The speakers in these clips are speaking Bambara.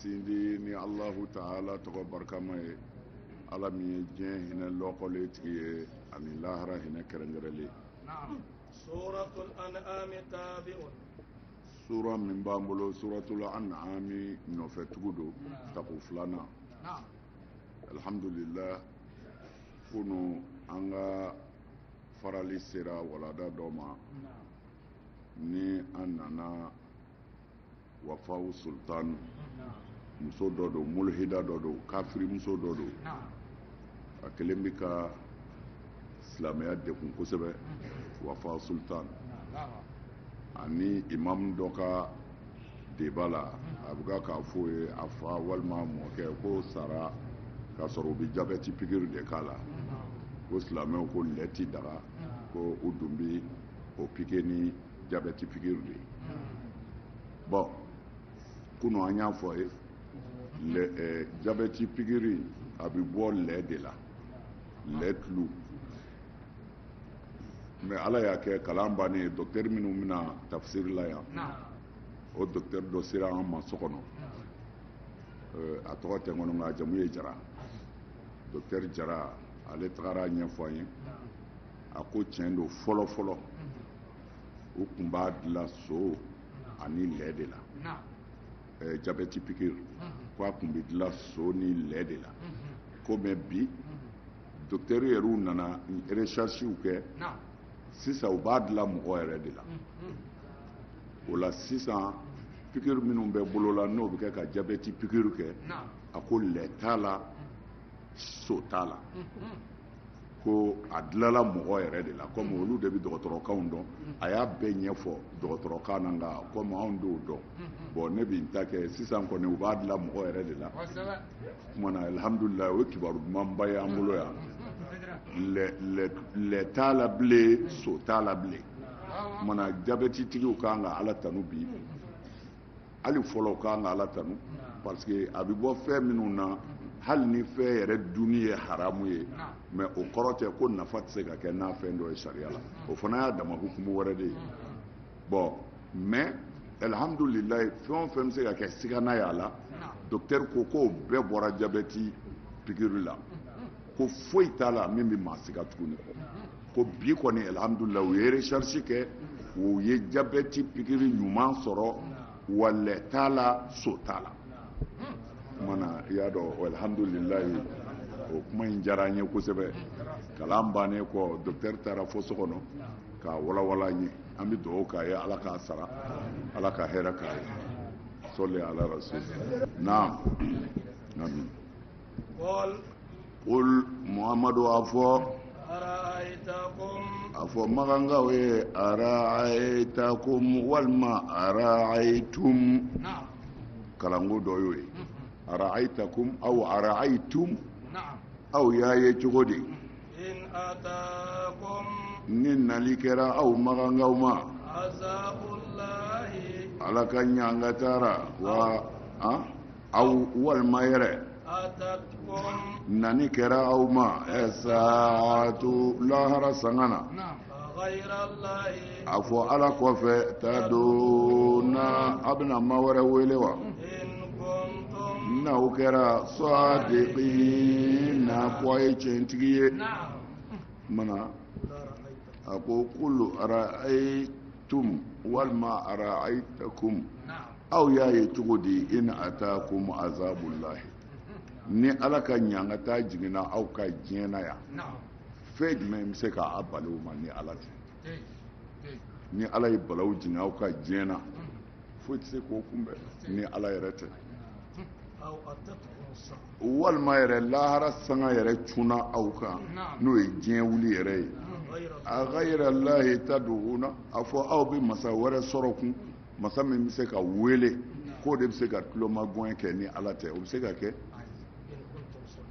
sindi ni Allahu ta'ala tɔgɔ barikama ye ala min ye diɲɛ hinɛ lɔkɔlen tigi ye ani lahara hinɛ kɛrɛnkɛrɛnlen. Suratul An'am tabi'un. Sura min b'an bolo Suratul An'am nɔfɛtugu don tako filanan. Alhamdulillah kunu an ka farali sera walada dɔ ma ni an nana Wafawu Sultan muso dɔ don mulhida dɔ don kafiri muso dɔ don a kelen bɛ ka silamɛya dekun kosɛbɛ Wafawu Sultan ani imam dɔ ka deba la a bɛ k'a fɔ ye a fa walima mɔkɛ ko sara k'a sɔrɔ u bɛ jabɛti pikiri de k'a la ko silamɛw ko lɛti daga ko u dun bɛ o pike ni jabɛti pikiri de bon kunu an y'a fɔ ye jabɛti pikiri a bɛ bɔ lɛ de la lɛ tulu mais ala y'a kɛ kalan bannen docteur minnu bɛna tafsiri la yan o docteur dɔ sera an ma so kɔnɔ a tɔgɔ tɛ n kɔnɔ nka a jamu ye Jara docteur Jara ale tagara ɲɛfɔ an ye a ko tiɲɛ don fɔlɔ-fɔlɔ u tun b'a dilan so ani lɛ de la jabɛti pikiri ko a tun bɛ dilan so ni lɛ de la ko mɛ bi docteur yɛrɛw nana recherchew kɛ sisan u b'a dilan mɔgɔ yɛrɛ de la o la sisan pikiri minnu bɛ bolola n'o bɛ kɛ ka jabɛti pikiri kɛ a ko lɛ t'a la so t'a la ko a dilanla mɔgɔ yɛrɛ de la komi olu de bɛ dɔgɔtɔrɔkanw dɔn a y'a bɛɛ ɲɛfɔ dɔgɔtɔrɔkan na nka komi anw t'o dɔn bon ne bɛ n ta kɛ sisan kɔni u b'a dilan mɔgɔ yɛrɛ de la o tuma na alhamdulilayi o ye kibaru dumanba ye an bolo yan lɛ t'a la bilen so t'a la bilen o tuma na jabɛtitigiw kan ka ala tanu bi hali fɔlɔ kan ka ala tanu parce que a bɛ bɔ fɛn minnu na hali ni fɛn yɛrɛ dunni ye haramu ye mais o kɔrɔ tɛ ko nafa tɛ se ka kɛ n'a fɛn dɔ ye sariya la o fana y'a dama hukumu wɛrɛ de ye bon mais alhamdulilayi fɛn o fɛn bɛ se ka kɛ sigana y'a la docteur ko k'o bɛɛ bɔra jabɛti pikiri la ko foyi t'a la min bɛ maa siga tuguni ko bi kɔni alhamdulilayi u ye recherche kɛ u ye jabɛti pikiri ɲuman sɔrɔ wa lɛ t'a la so t'a la mana i y'a dɔn alhamdulilayi o kuma in diyara an ye kosɛbɛ kalan bannen kɔ docteur taara fo so kɔnɔ k'a walawala an ye an bɛ dugawu k'a ye ala k'a sara ala ka hɛrɛ k'a ye sɔli ala rasul naam amin qul muhamadu a fɔ a fɔ magankaw ye ara'aytakum walima ara'aytum kalanko dɔ y'o ye ara'aytakum aw ara'aytum aw y'a ye cogo di in ataakum ni nali kɛra aw magankaw ma azabullahi ala ka ɲanga taara wa aw walima yɛrɛ atatkum nani kɛra aw ma saatu lahara sangana ghayrallahi a fɔ ala kɔfɛ taduna a bɛna ma wɛrɛ wele wa n'aw kɛra sadiqina ko a ye tiɲɛtigi ye mana a ko kulu ara'aytum walima ara'aytakum aw y'a ye cogo di in ataakum azabullahi ni ala ka ɲanga taa jiginna aw ka diɲɛ na yan fɛn jumɛn bɛ se k'a bali o ma ni ala tɛ ni ala ye balaw jigin aw ka diɲɛ na foyi tɛ se k'o kunbɛn ni ala yɛrɛ tɛ walima yɛrɛ lahara sanga yɛrɛ cunna aw kan n'o ye diɲɛ wuli yɛrɛ ye a ghayrallahi tad'una a fɔ aw bɛ masa wɛrɛ sɔrɔ kun masa min bɛ se ka wele k'o de bɛ se ka tulomagɔn kɛ ni ala tɛ o bɛ se ka kɛ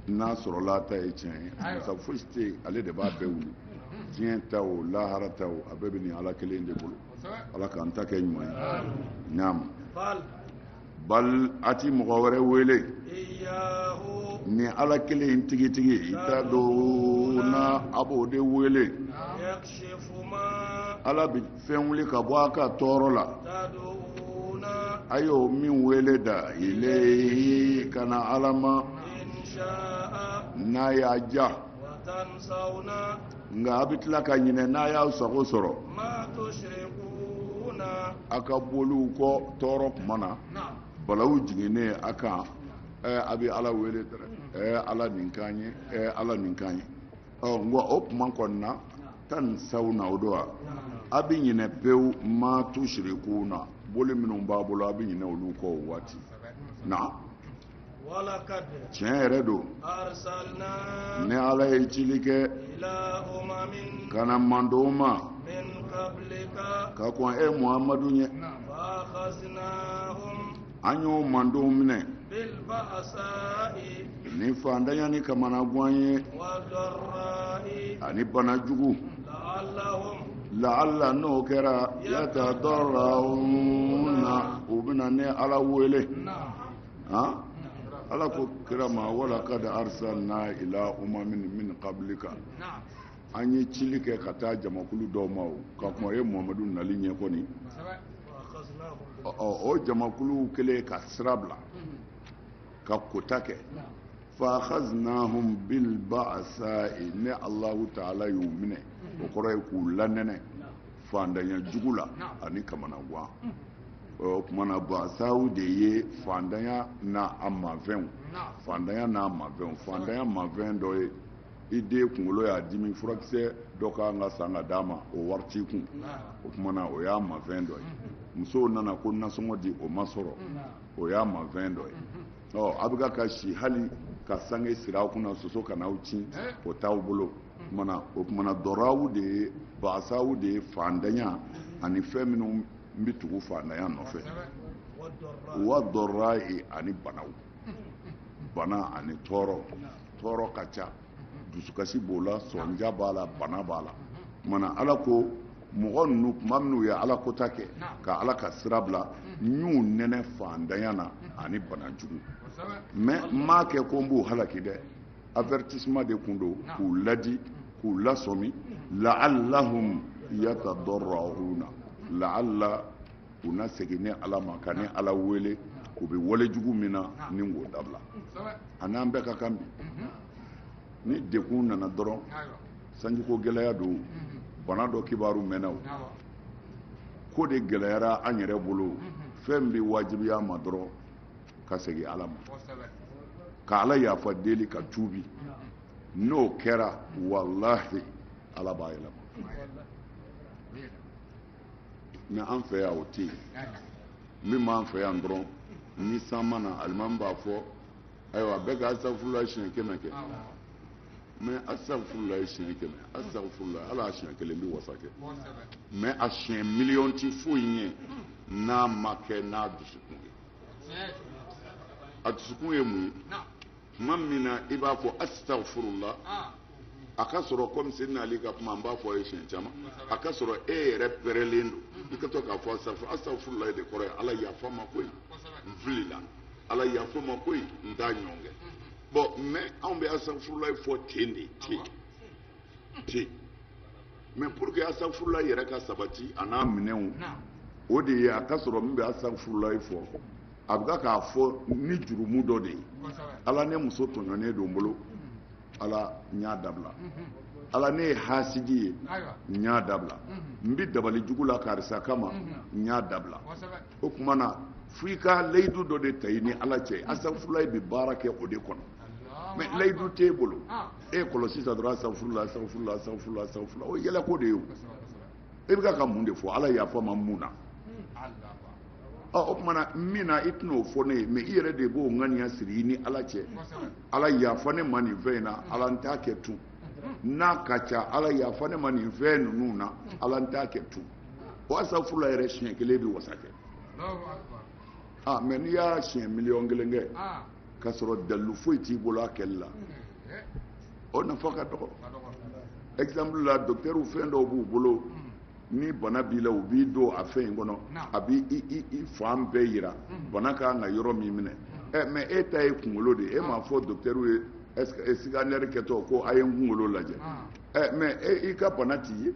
n'a sɔrɔla ta ye tiɲɛ ye masa foyi tɛ yen ale de b'a bɛɛ wuli diɲɛ ta o lahara ta o a bɛɛ bɛ nin ala kelen de bolo ala k'an ta kɛ ɲuman ye ɲaam bal a ti mɔgɔ wɛrɛ wele ni ala kelen tigitigi i t'a dɔn na a b'o de wele ala bɛ fɛn wuli ka bɔ a ka tɔɔrɔ la ayo min wele da ilayhi kana alama إن شاء na ya ja وتنسون nga abitla ka nyine na ya sago soro ما تشركون aka bolu ko toro kumana balawu jigine aka abi ala wele dare ala ninkanye ala ninkanye ngo op man konna tan sauna odoa abi nyine pew ma tushrikuna bole minun ba bolo abi nyine olu ko wati na ولقد tiɲɛ yɛrɛ don أرسلنا ne ala ye cili kɛ إلى أمم kana mandɔw ma من قبلك ka kɔn muhamadu ɲɛ فأخذناهم an y'o mandɔw minɛ بالبأساء ni fandanya ni kamana gan ye والضراء ani bana jugu لعلهم la'alla n'o kɛra yatadarrauna u bɛna ne ala wele ha ala ko kira ma wala kad arsalna ila umamin min qablika an ye cili kɛ ka taa jamakulu dɔw ma o ka kuma ye muhamadu nali ɲɛ kɔni فأخذناهم o jamakulu kelen ka sira bila ka kota kɛ fa akhadnahum bil ba'sa'i ne allahu ta'ala y'u minɛ o kɔrɔ ye k'u lanɛnɛ fandanya jugu la ani kamana gan o kumana ba'saw de ye fandanya na a mafɛnw fandanya n'a mafɛnw fandanya mafɛn dɔ ye i den kunkolo y'a dimi furakisɛ dɔ kan ka san ka d'a ma o wari t'i kun o kumana o y'a mafɛn dɔ ye musow nana ko nasɔngɔ di o ma sɔrɔ o y'a mafɛn dɔ ye a bɛ ka si hali ka sange siri aw kunna soso ka n'aw ci o t'aw bolo o kumana dɔrɔaw de ye baasaw de ye fandanya ani fɛn minnu bɛ tugu fandanya nɔfɛ wa dɔrɔa ani banaw bana ani tɔɔrɔ ka ca dusukasi b'o la sɔnja b'a la bana b'a la kumana ala ko mɔgɔ ninnu tuma minnu ye ala kota kɛ ka ala ka sira bila n y'u nɛnɛ fandanya na ani bana jugu mais n m'a kɛ ko n b'u halaki dɛ avertissement de kun don k'u ladi k'u lasɔmi la'allahum yatadarrauna la'alla u na segin ne ala ma ka ne ala wele u bɛ wale jugu min na ni k'o dabila a n'an bɛɛ ka kan bi ni dekun nana dɔrɔn sanjiko gɛlɛya don bana dɔ kibaru mɛnna o ko de gɛlɛyara an yɛrɛ bolo fɛn bɛ wajibiya ma dɔrɔn ka segin ala ma ka ala yafa deli ka tuubi n'o kɛra walahi ala b'a yɛlɛma mais an fɛ yan o tɛ yen min b'an fɛ yan dɔrɔn ni san mana alimami b'a fɔ ayiwa bɛɛ ka asafurulayi siɲɛ 100 kɛ mais asafurulayi siɲɛ 100 asafurulayi ala a siɲɛ 1 bɛ wasa kɛ mais a siɲɛ miliyɔn tɛ foyi ɲɛ n'a ma kɛ n'a dusukun ye a dusukun ye mun ye tuma min na i b'a fɔ asafurula a ka sɔrɔ komi se n'ale ka kuma n b'a fɔ a ye siɲɛ caman a ka sɔrɔ e yɛrɛ pɛrɛlen don i ka to k'a fɔ asafurulayi de kɔrɔ ye ala yafa ma koyi n filila ala yafa ma koyi n t'a ɲɔgɔn kɛ bon mais anw bɛ asafurulayi fɔ ten de ten mais pour que asafurulayi yɛrɛ ka sabati a n'a minɛnw o de ye a ka sɔrɔ min bɛ asafurulayi fɔ a bɛ k'a fɔ ni jurumu dɔ de ye ala ne muso tɔɲɔnen don n bolo ala n y'a dabila ala ne ye hasidi ye n y'a dabila n bɛ dabali jugu la karisa kama n y'a dabila o tuma na f'i ka layidu dɔ de ta i ni ala cɛ asafurulayi bɛ baara kɛ o de kɔnɔ mais layidu t'e bolo e kɔlɔsi sisan dɔrɔn asafurula o ye yɛlɛko de ye o e bɛ ka mun de fɔ ala yafa ma mun na o tuma na min na i tɛna o fɔ ne ye mais i yɛrɛ de b'o ŋaniya siri i ni ala cɛ ala yafa ne ma nin fɛn in na ala n t'a kɛ tun n'a ka ca ala yafa ne ma nin fɛn ninnu na ala n t'a kɛ tun o asafurula yɛrɛ siɲɛ 1 bɛ wasa kɛ mais n'i y'a siɲɛ miliyɔn 1 kɛ ka sɔrɔ dalilu foyi t'i bolo a kɛli la o nafa ka dɔgɔ exemple la docteur fɛn dɔw b'u bolo ni bana b'i la u b'i don a fɛn in kɔnɔ a b'i fan bɛɛ yira bana kan ka yɔrɔ min minɛ mais e ta ye kunkolo de ye e m'a fɔ docteur ye scanner kɛtɔ ko a ye n kunkolo lajɛ mais i ka bana t'i ye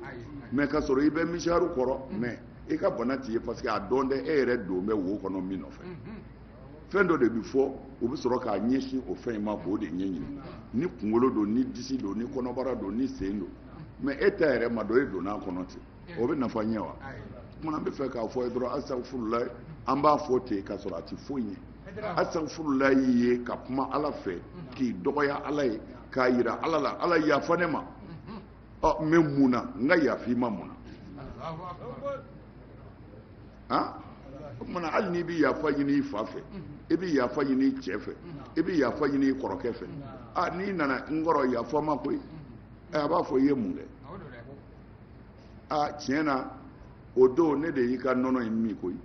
mais ka sɔrɔ i bɛ misaaru kɔrɔ mais i ka bana t'i ye parce que a dɔn dɛ e yɛrɛ don bɛ wo kɔnɔ min nɔfɛ fɛn dɔ de bi fɔ u bɛ sɔrɔ k'a ɲɛsin o fɛn in ma k'o de ɲɛɲini ni kunkolo don ni disi don ni kɔnɔbara don ni sen don mais e ta yɛrɛ ma dɔn e donn'a kɔnɔ ten o bɛ nafa ɲɛ wa kumana n bɛ fɛ k'a fɔ ye dɔrɔn asafurulayi an b'a fɔ ten k'a sɔrɔ a ti foyi ɲɛ asafurulayi ye ka kuma ala fɛ k'i dɔgɔya ala ye k'a yira ala la ala yafa ne ma ɔ n bɛ mun na n ka yafa i ma mun na o kumana hali n'i bɛ yafa ɲini i fa fɛ i bɛ yafa ɲini i cɛ fɛ i bɛ yafa ɲini i kɔrɔkɛ fɛ n'i nana n kɔrɔ yafa ma koyi a b'a fɔ i ye mun kɛ tiɲɛ na o don ne de y'i ka nɔnɔ in min koyi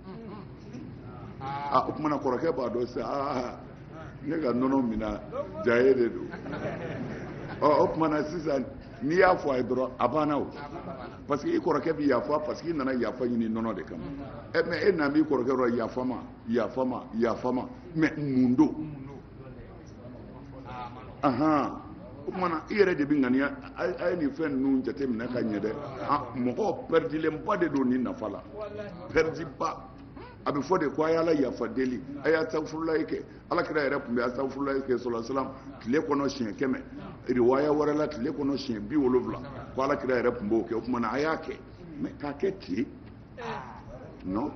o kumana kɔrɔkɛ b'a dɔn sisan ne ka nɔnɔ mina jaye de don o kumana sisan n'i y'a fɔ a ye dɔrɔn a banna o parce que i kɔrɔkɛ bɛ yafa parce que i nana yafa ɲini nɔnɔ de kama mais e nan b'i kɔrɔkɛ dɔrɔn yafa ma mais mun don o kumana i yɛrɛ de bɛ ŋaniya a ye nin fɛn ninnu jateminɛ ka ɲɛ dɛ mɔgɔ pɛridilenba de don nin nafa la pɛridiba a bɛ fɔ de ko a y'ala yafa deli a y'a astagfirulayi kɛ alakira yɛrɛ tun bɛ astagfirulayi kɛ sɔlɔsalaam tile kɔnɔ siɲɛ 100 riwaya wɛrɛ la tile kɔnɔ siɲɛ 70 ko alakira yɛrɛ tun b'o kɛ o kumana a y'a kɛ mais k'a kɛ ten non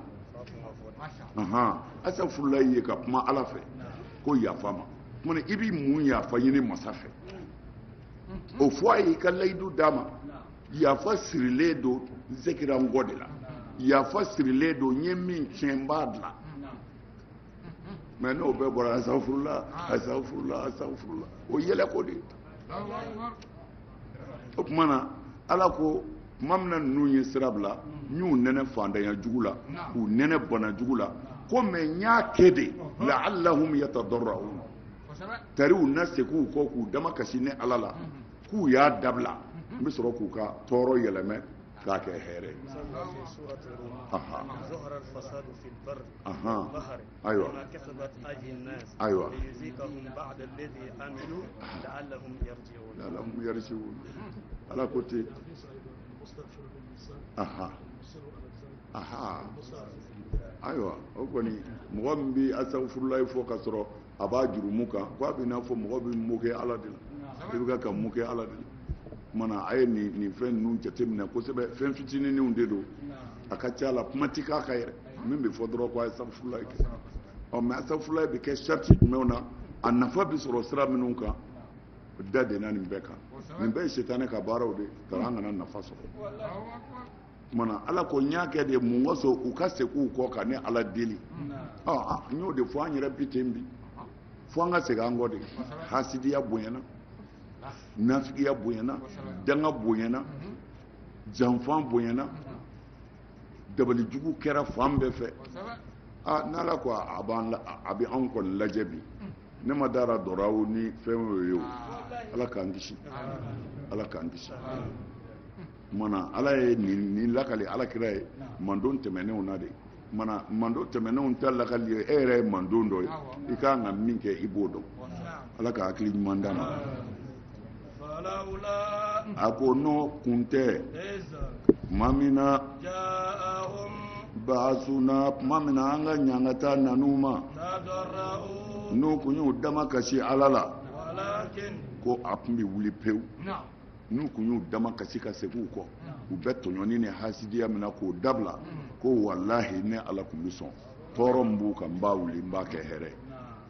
astagfirulayi ye ka kuma ala fɛ ko yafa ma kumana i bɛ mun yafa ɲini masa fɛ o fɔ a ye i ka layidu d'a ma yafa sirilen don zikira ngɔ de la yafa sirilen don n ye min tiɲɛ n b'a dilan mais n'o bɛɛ bɔra asafurula o yɛlɛ ko de o tuma na ala ko tuma min na ninnu ye sira bila n y'u nɛnɛ fantanya jugu la k'u nɛnɛ bana jugu la ko mais n y'a kɛ de la'allahum yatadarra'un tari u na segin u kɔ k'u dama kasi ni ala la k'u y'a dabila n bɛ sɔrɔ k'u ka tɔɔrɔ yɛlɛmɛ k'a kɛ hɛrɛ ظهر الفساد في البر والبحر بما كسبت أيدي الناس ليذيقهم بعد الذي عملوا لعلهم يرجعون على côté ayiwa o kɔni mɔgɔ min bɛ asafurulayi fɔ ka sɔrɔ a b'a jurumu kan ko a bɛ n'a fɔ mɔgɔ bɛ mun kɛ ala de la i bɛ ka mun kɛ ala de la mana a ye nin fɛn ninnu jateminɛ kosɛbɛ fɛn fitininw de don a ka ca la kuma ti k'a ka yɛrɛ min bɛ fɔ dɔrɔn ko a ye astagfirulayi kɛ mais astagfirulayi bɛ kɛ sariti jumɛnw na a nafa bɛ sɔrɔ sira minnu kan da de na nin bɛɛ kan nin bɛɛ ye sitanɛ ka baaraw de ka an kana nafa sɔrɔ mana ala ko n y'a kɛ de mun kosɔn u ka segin u kɔ ka ne ala deli n y'o de fɔ an yɛrɛ bi ten bi fo an ka segin an kɔ de hasidiya bonyana nafigiya bonyana danga bonyana janfan bonyana dabalijugu kɛra fan bɛɛ fɛ n'ala ko a bɛ anw kɔni lajɛ bi ne ma dara dɔrɔw ni fɛn ye o ala k'an kisi ala k'an kisi mana ala ye nin lakali alakira ye mandon tɛmɛnenw na de mana mandon tɛmɛnenw ta lakali ye e yɛrɛ ye mandon dɔ ye i ka kan ka min kɛ i b'o dɔn ala ka hakili ɲuman d'an ma a ko n'o kun tɛ tuma min na baasuna tuma min na an ka ɲangata nanu ma n'u kun y'u dama kasi ala la ko a tun bɛ wuli pewu n'u kun y'u dama kasi ka segin u kɔ u bɛ tɔɲɔni ni hasidiya min na k'o dabila ko walahi ne ala tun bɛ sɔn tɔɔrɔ min b'u kan n b'a wuli n b'a kɛ hɛrɛ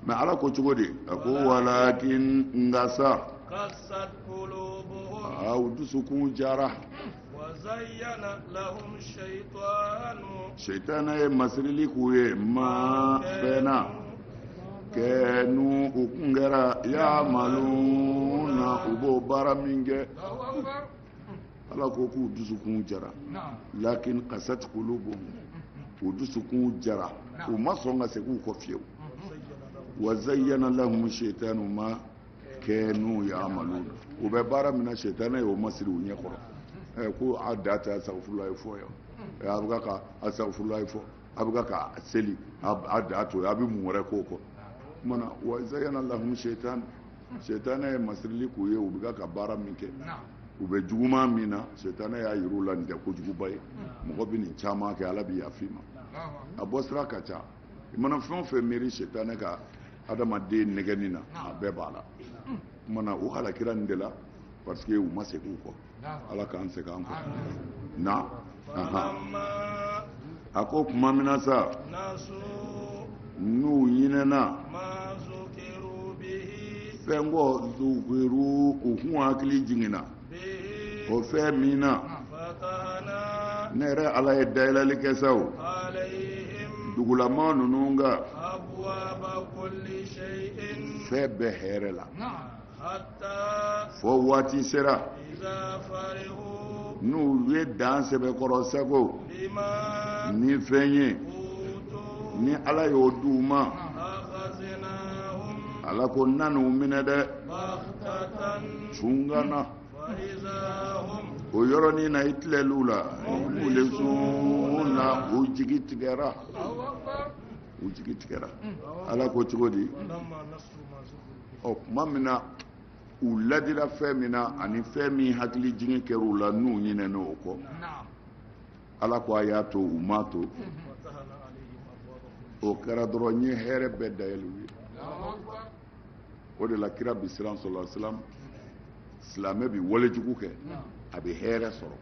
mais ala ko cogo di a ko walakin nka sa قست قلوبهم u dusukun jara وزين لهم الشيطان shaitana ye masirili k'u ye ma fɛnna kɛnu u kun kɛra yamaluna u b'o baara min kɛ ala ko k'u dusukun jara lakin kasat qulubuhum u dusukun jara u ma sɔn ka segin u kɔ fiyewu wa zayyana lahum shaitanu ma kɛnu yamaluna u bɛ baara min na shaitana ye o masiri u ɲɛ kɔrɔ ko a da tɛ astagfirulayi fɔ yan a bɛ ka astagfirulayi fɔ a bɛ ka seli a da to a bɛ mun wɛrɛ k'o kɔ mana wa zayyana lahum shaitana ye masirili k'u ye u bɛ ka baara min kɛ u bɛ juguman min na sitana y'a yir'u la nin tɛ kojuguba ye mɔgɔ bɛ nin caman kɛ ala bɛ yafa i ma a bɔ sira ka ca i mana fɛn o fɛn miiri sitana ka adamaden nɛgɛni na a bɛɛ b'a la o kumana u halakira nin de la parce que u ma segin u kɔ ala k'an segin an kɔ na a ko tuma min na sa n'u ɲinɛna fɛn kɔ zukiru u kun hakili jiginna o fɛn min na ne yɛrɛ ala ye dayɛlɛli kɛ sa o dugulama ninnu ka fɛn bɛɛ hɛrɛ la fo waati sera n'u ye dan sɛbɛkɔrɔ sago ni fɛn ye ni ala y'o d'u ma ala ko nanu minɛ dɛ sungana o yɔrɔnin na i tilɛl'u la mulesun na u jigi tigɛra ala ko cogo di tuma min na u ladira fɛn min na ani fɛn min hakili jigin kɛr'u la n'u ɲinɛna o kɔ ala ko a y'a to u m'a to o kɛra dɔrɔn n ye hɛrɛ bɛɛ dayɛlɛ u ye o de la kira bi siran sɔrɔ silamɛ silamɛ bi walejugu kɛ a bɛ hɛrɛ sɔrɔ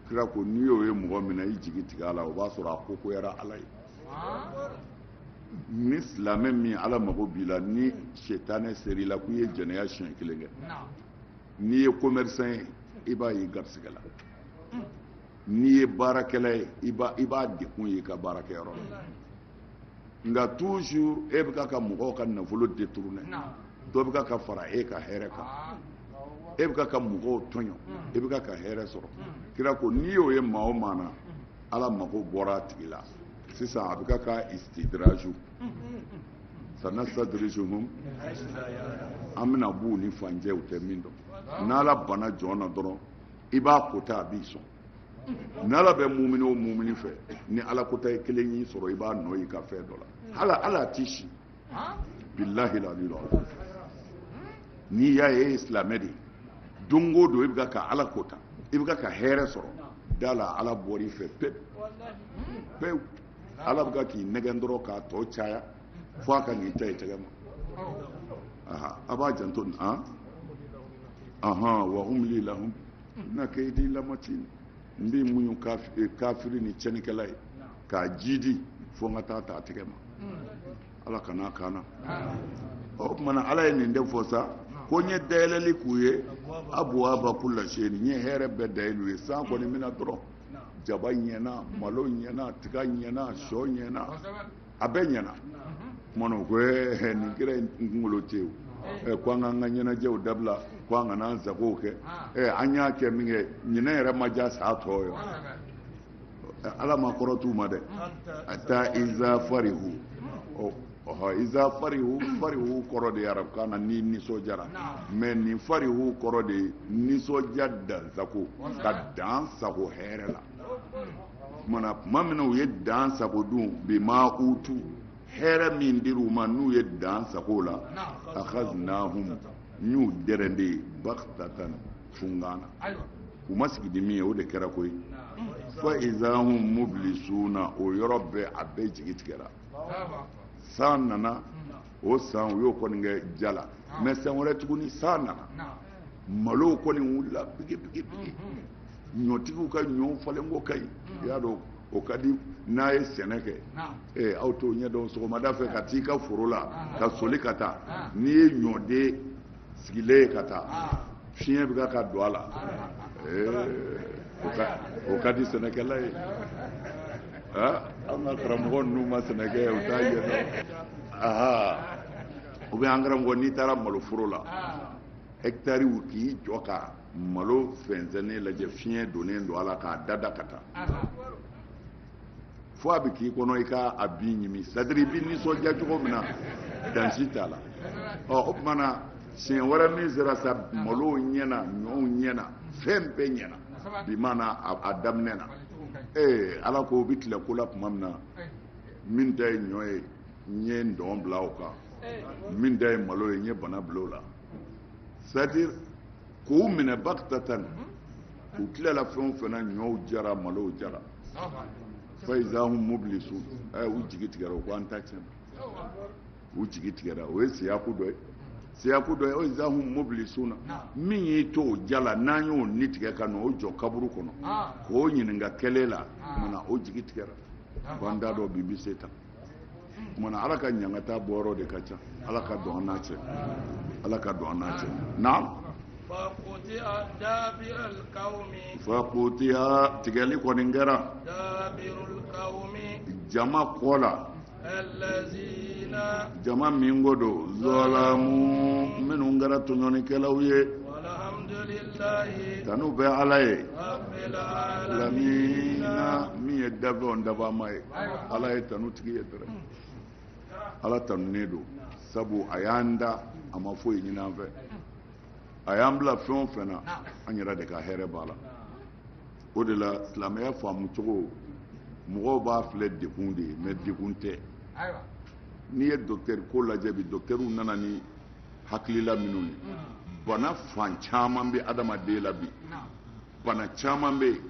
kira ko n'i y'o ye mɔgɔ min na i jigi tigɛ a la o b'a sɔrɔ a ko koyara ala ye ni silamɛ min ala mago b'i la ni setanɛ ser'i la k'i ye jɛnɛya siɲɛ kelen kɛ n'i ye commerçant ye i b'a ye garisigɛ la n'i ye baarakɛla ye i b'a dekun ye i ka baarakɛyɔrɔ la nka toujours e bɛ ka mɔgɔw ka nafolo détourner dɔ bɛ ka fara e ka hɛrɛ kan e bɛ ka mɔgɔw tɔɲɔ e bɛ ka hɛrɛ sɔrɔ kira ko n'i y'o ye maa o maa na ala mago bɔra a tigi la sisan a bɛ ka istidraju sanastadrijuhum an bɛna b'u ni fanjɛ u tɛ min dɔn n'ala bana jɔn na dɔrɔn i b'a kota a b'i sɔn n'ala bɛ mumini o mumini fɛ ni ala kota ye kelen y'i sɔrɔ i b'a nɔ i ka fɛn dɔ la ala t'i si bilahi la n'i y'a ye e ye silamɛ de ye don o don i bɛ ka ala kota i bɛ ka hɛrɛ sɔrɔ da la ala bɔr'i fɛ pewu ala bɛ k'i nɛgɛn dɔrɔn k'a tɔ caya fo a ka n'i ta i tɛgɛ ma a b'a janto wa hum li lahum na kaydi lamatin n bɛ muɲu kafiri ni cɛnikɛla ye k'a jidi fo n ka taa a tɛgɛ ma ala kan'a kaana o tumana ala ye nin de fɔ sa ko n ye dayɛlɛli k'u ye abuwaba kulla shay'in n ye hɛrɛ bɛɛ dayɛlɛ u ye san kɔni mina dɔrɔn jaba ɲɛna malo ɲɛna tiga ɲɛna shɔ ɲɛna a bɛɛ ɲɛna kumana o ko nin kira in kunkolo tɛ o ko an k'an ka ɲɛnajɛw dabila ko an kana an sagow kɛ an y'a kɛ min kɛ ɲinɛ yɛrɛ ma ja sa tɔ ye ala ma kɔrɔ t'u ma dɛ ata iza farihu iza farihu kɔrɔ de ye arabukan na ni nisɔndiyara mɛ nin farihu kɔrɔ de ye nisɔndiya dansago ka dan sago hɛrɛ la tuma min na u ye dan sago dun bima utu hɛrɛ min dir'u ma n'u ye dan sago la akhaznahum n y'u dɛrɛnde baghtatan fungana u ma sigi ni min ye o de kɛra koyi fa iza hum mublisuna o yɔrɔ bɛɛ a bɛɛ jigi tigɛra san nana o san u y'o kɔni kɛ jala mɛ san wɛrɛ tuguni san nana malo kɔni wulila bigi ɲɔtigiw ka ɲɔ falenko ka ɲi i y'a dɔn o ka di n'a ye sɛnɛ kɛ aw t'o ɲɛdɔn sɔgɔmada fɛ ka t'i ka foro la ka soli ka taa n'i ye ɲɔden sigilen ye ka taa fiɲɛ bɛ ka don a la o ka di sɛnɛkɛla ye an ka karamɔgɔ ninnu ma sɛnɛ kɛ u t'a ye dɔn ou bien an karamɔgɔ n'i taara maloforo la hectare k'i jɔ ka malo fɛnsɛnnen lajɛ fiɲɛ donnen don a la k'a dada ka taa fo a bɛ k'i kɔnɔ i ka a bin ɲimi c'est à dire i bɛ nisɔndiya cogo min na dansi t'a la o tumana siɲɛ wɛrɛ min sera sa malo ɲɛna ɲɔw ɲɛna fɛn bɛɛ ɲɛna bi mana a daminɛ na ala ko bɛ tile ko la tuma min na min ta ye ɲɔ ye n ye ndɔn bila o kan min ta ye malo ye n ye bana bila o la c'est à dire k'u minɛ bagtatan u tilala fɛn o fɛn na ɲɔw jara malow jara fa iza hum mublisun u jigi tigɛra u ko an ta tiɲɛna u jigi tigɛra o ye siyaku dɔ ye siyaku dɔ ye o iza hum mublisun min y'i to o jala n'an y'o ni tigɛ ka n'o jɔ kaburu kɔnɔ k'o ɲininka kɛlɛ la kumana o jigi tigɛra ko an t'a dɔn bi bɛ se tan kumana ala ka ɲangata bɔyɔrɔ de ka ca ala ka don an n'a cɛ ala ka don an n'a cɛ naam fakotiya tigɛli kɔni kɛra jama kɔ la jama min ko don zɔlamu minnu kɛra tɔɲɔnikɛlaw ye tanu bɛ ala ye lamina min ye dabɛnw dabama ye ala ye tanu tigi ye dɛrɛ ala tanunen don sabu a y'an da a ma foyi ɲini an fɛ a y'an bila fɛn o fɛn na an yɛrɛ de ka hɛrɛ b'a la o de la silamɛya faamu cogo mɔgɔw b'a filɛ dekun de ye mɛ dekun tɛ n'i ye dɔkitɛri ko lajɛ bi dɔkitɛriw nana ni hakilila minnu ye bana fan caman bɛ adamaden la bi bana caman bɛ yen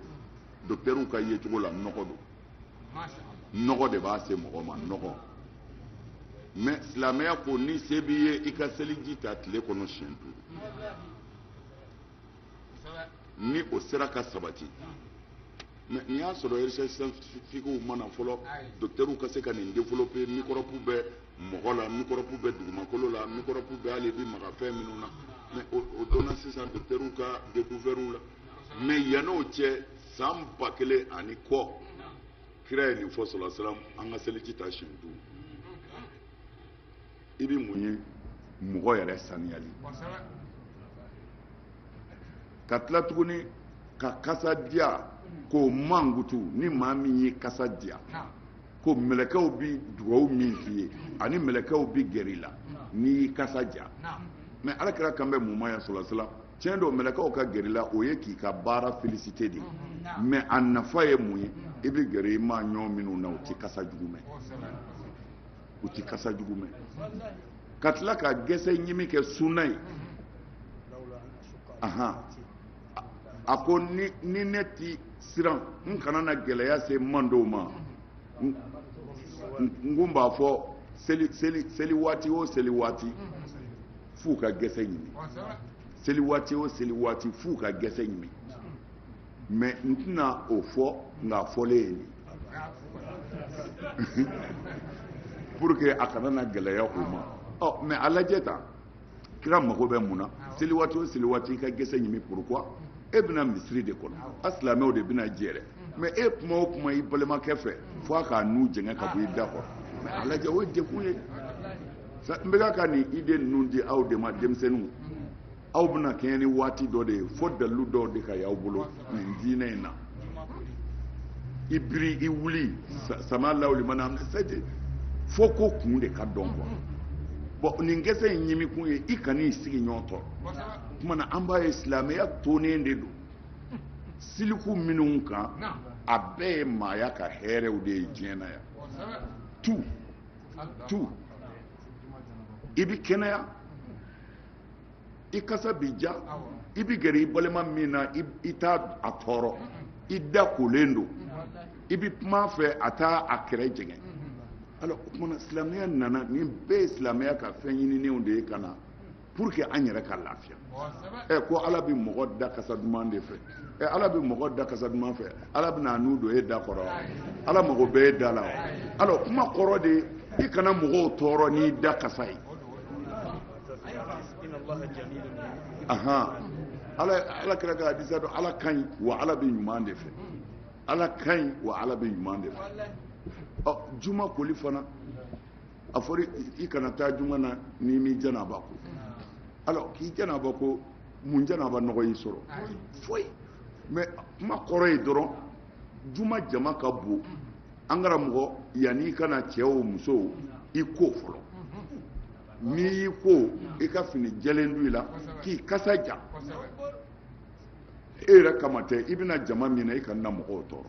dɔkitɛriw ka yecogo la nɔgɔ don nɔgɔ de b'a se mɔgɔ ma nɔgɔ mɛ silamɛya ko ni se b'i ye i ka seliji ta tile kɔnɔ siɲɛ 5 ni o sera ka sabati mɛ n'i y'a sɔrɔ recherche scientifique mana fɔlɔ dɔkitɛriw ka se ka nin développer microbe bɛ mɔgɔ la microbe bɛ dugumakolo la microbe bɛ hali bi maga fɛn minnu na mɛ o donna sisan dɔkitɛriw ka découverte la mɛ yann'o cɛ san 1000 ani kɔ kira ye nin fɔ sallallahu alaihi wasallam an ka seliji ta siɲɛ 5 i bɛ mun ye mɔgɔ yɛrɛ saniyali ka tila tuguni ka kasa diya k'o mankutu ni maa min ye kasa diya ko mɛlɛkɛw bi dugawu min k'i ye ani mɛlɛkɛw bi gɛrɛ i la n'i y'i kasa diya mɛ alakira kan bɛ mun ma yan sallallahu alaihi wasallam tiɲɛ don mɛlɛkɛw ka gɛrɛ i la o ye k'i ka baara félicité de mɛ a nafa ye mun ye i bɛ gɛrɛ i maa ɲɔgɔn minnu na u tɛ kasa jugu mɛn u tɛ kasa jugu mɛn ka tila ka gɛsɛ ɲimi kɛ sunna ye a ko ni ne ti siran n kana na gɛlɛya se man dɔw ma n ko b'a fɔ seli waati o seli waati f'u ka gɛsɛ ɲimi seli waati o seli waati f'u ka gɛsɛ ɲimi mɛ n tɛna o fɔ nka fɔlen ye nin pour que a kana na gɛlɛya o ma mɛ a lajɛ tan kira mago bɛ mun na seli waati o seli waati i ka gɛsɛ ɲimi pourquoi e bɛna misiri de kɔnɔ a silamɛw de bɛna jɛrɛ mɛ e kuma o kuma i balimakɛ fɛ fo a k'a nu jɛngɛ ka bɔ i da kɔrɔ mɛ a lajɛ o ye dekun ye n bɛka ka nin idée ninnu di aw de ma denmisɛnninw aw bɛna kɛɲɛ ni waati dɔ de ye fo dalilu dɔw de ka y'aw bolo nin diinɛ in na i biri i wuli sama lawuli mana fo ko kun de ka dɔn quoi bon nin gɛsɛ in ɲimi kun ye i kan'i sigi ɲɔgɔn tɔɔrɔ kuma na an b'a ye silamɛya tonnen de don siliku minnu kan a bɛɛ ye maaya ka hɛrɛw de ye diɲɛ na yan tu i bi kɛnɛya i kasa bi ja i bi gɛrɛ i balima min na i t'a a tɔɔrɔ i da kolen don i bi kuma fɛ a t'a a kɛrɛ jɛngɛ alors o kumana silamɛya nana nin bɛɛ ye silamɛya ka fɛn ɲininenw de ye ka na pour que an yɛrɛ ka lafiya ko ala bɛ mɔgɔ da kasa duman de fɛ ala bɛ mɔgɔ da kasa duman fɛ ala bɛ na n'u don e da kɔrɔ ala mago bɛ e da la alors kuma kɔrɔ de i kana mɔgɔw tɔɔrɔ n'i da kasa ye ala kira ka hadisa dɔn ala ka ɲi wa ala bɛ ɲuman de fɛ ala ka ɲi wa ala bɛ ɲuman de fɛ juma koli fana a fɔra i kana taa juma na n'i m'i janaba ko alors k'i janaba ko mun janaba nɔgɔ y'i sɔrɔ foyi mais kuma kɔrɔ ye dɔrɔn juma jama ka bon an karamɔgɔ yanni i kana cɛ o muso i ko fɔlɔ n'i y'i ko i ka fini jɛlen don i la k'i kasa ja e yɛrɛ kama tɛ i bɛna jama min na i kana na mɔgɔw tɔɔrɔ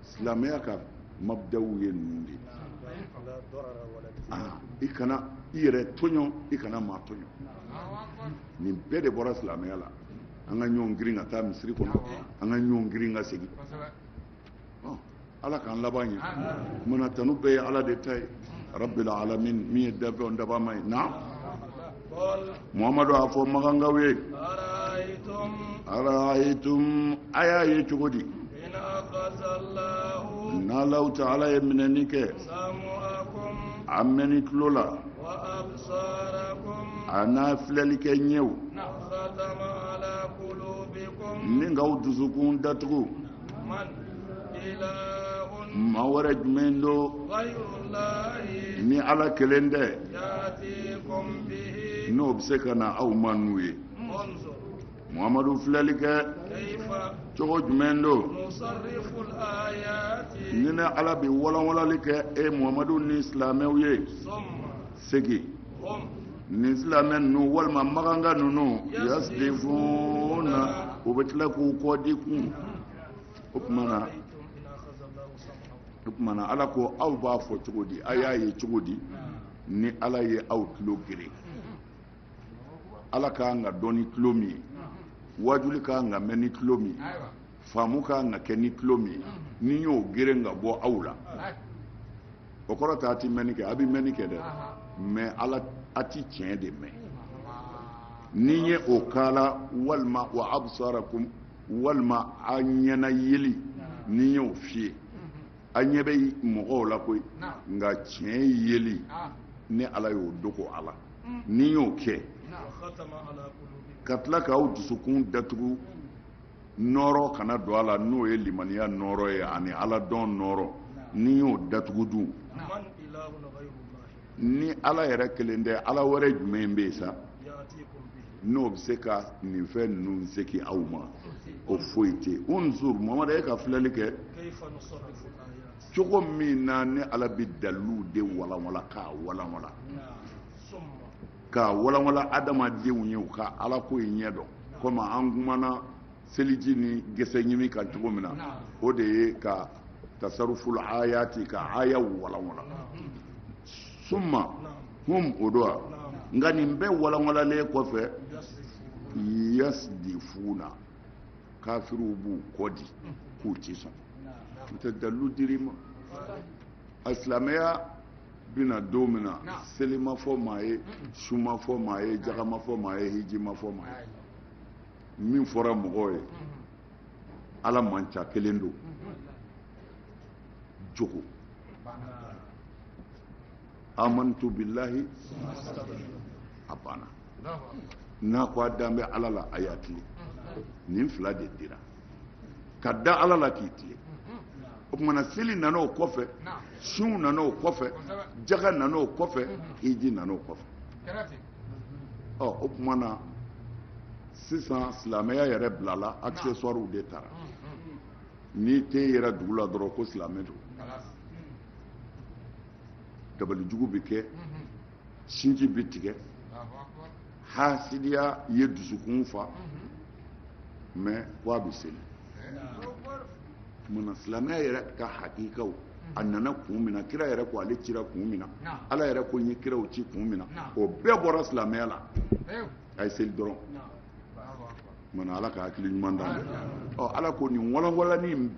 silamɛya ka mabdaw ye ninnu de i kana i yɛrɛ tɔɲɔ i kana maa tɔɲɔ nin bɛɛ de bɔra silamɛya la an ka ɲɔgɔn girin ka taa misiri kɔnɔ an ka ɲɔgɔn girin ka segin ala k'an laban ye kumana tanu bɛɛ ye ala de ta ye rabbil alamin min ye dabɛnw dabama ye na muhamadu a fɔ magankaw ye ara'aytum a y'a ye cogo di n'Alahu Ta'ala ye minɛni kɛ a mɛnni tulo la a n'a filɛli kɛ ɲɛw ni k'aw dusukun datugu maa wɛrɛ jumɛn do ni ala kelen tɛ n'o bɛ se ka na aw ma n'u ye muhamadu filɛli kɛ cogo jumɛn do ni ne ala bɛ walanwalali kɛ muhamadu ni silamɛw ye segi ni silamɛ ninnu walima maganga ninnu yasdifuna u bɛ tila k'u kɔ di kun o kumana ala ko aw b'a fɔ cogo di a y'a ye cogo di ni ala ye aw tulo gere ala k'an ka dɔn ni tulo min ye wajuli k'an ka mɛn ni tulo min ye faamu k'an ka kɛ ni tulo min ye ni y'o geren ka bɔ aw la o kɔrɔ tɛ a ti mɛnni kɛ a bɛ mɛnni kɛ dɛ mɛ ala a ti tiɲɛ de mɛn ni ye o kala walima wa absarakum walima a ɲɛna yeli ni y'o fiyɛ a ɲɛ bɛ mɔgɔw la koyi nka tiɲɛ yeli ni ala y'o dogo a la ni y'o kɛ ka tila k'aw dusukun datugu nɔɔrɔ kana don a la n'o ye limaniya nɔɔrɔ ye ani ala dɔn nɔɔrɔ ni y'o datugu dun ni ala yɛrɛ kelen tɛ ala wɛrɛ jumɛn bɛ yen sa n'o bɛ se ka nin fɛn ninnu segin aw ma o foyi tɛ unzur mamadu e ka filɛli kɛ cogo min na ni ala bɛ dalilu de walanwala k'a walanwala k'a walanwala adamadenw ye u ka ala ko in ɲɛ dɔn komi an kumana seliji ni gese ɲimi kan cogo min na o de ye ka tasaruful ayati ka aya walanwala summa hum o do wa nka nin bɛɛ walanwalalen kɔfɛ yasdifuna kafiriw b'u kɔ di k'u ti sɔn n tɛ dalilu dir'i ma a silamɛya bɛna don min na seli ma fɔ maa ye su ma fɔ maa ye jaga ma fɔ maa ye hiji ma fɔ maa ye min fɔra mɔgɔw ye ala man ca kelen don jogo amantu billahi a banna n'a ko a dan bɛ ala la a y'a tilen nin fila de dira ka da ala la k'i tilen o kumana seli nana o kɔfɛ sun nana o kɔfɛ jaga nana o kɔfɛ hiji nana o kɔfɛ o kumana sisan silamɛya yɛrɛ bilala accessoires de taara n'i tɛ yɛrɛ dugu la dɔrɔn ko silamɛ don dabalijugu bɛ kɛ sinji bɛ tigɛ hasidiya ye dusukun fa mais ko a bɛ seli munna silamɛya yɛrɛ ka hakikaw a nana kun min na kira yɛrɛ ko ale cira kun min na ala yɛrɛ ko n ye kiraw ci kun min na o bɛɛ bɔra silamɛya la a ye seli dɔrɔn munna ala ka hakili ɲuman d'an ma ala ko nin walanwalani nin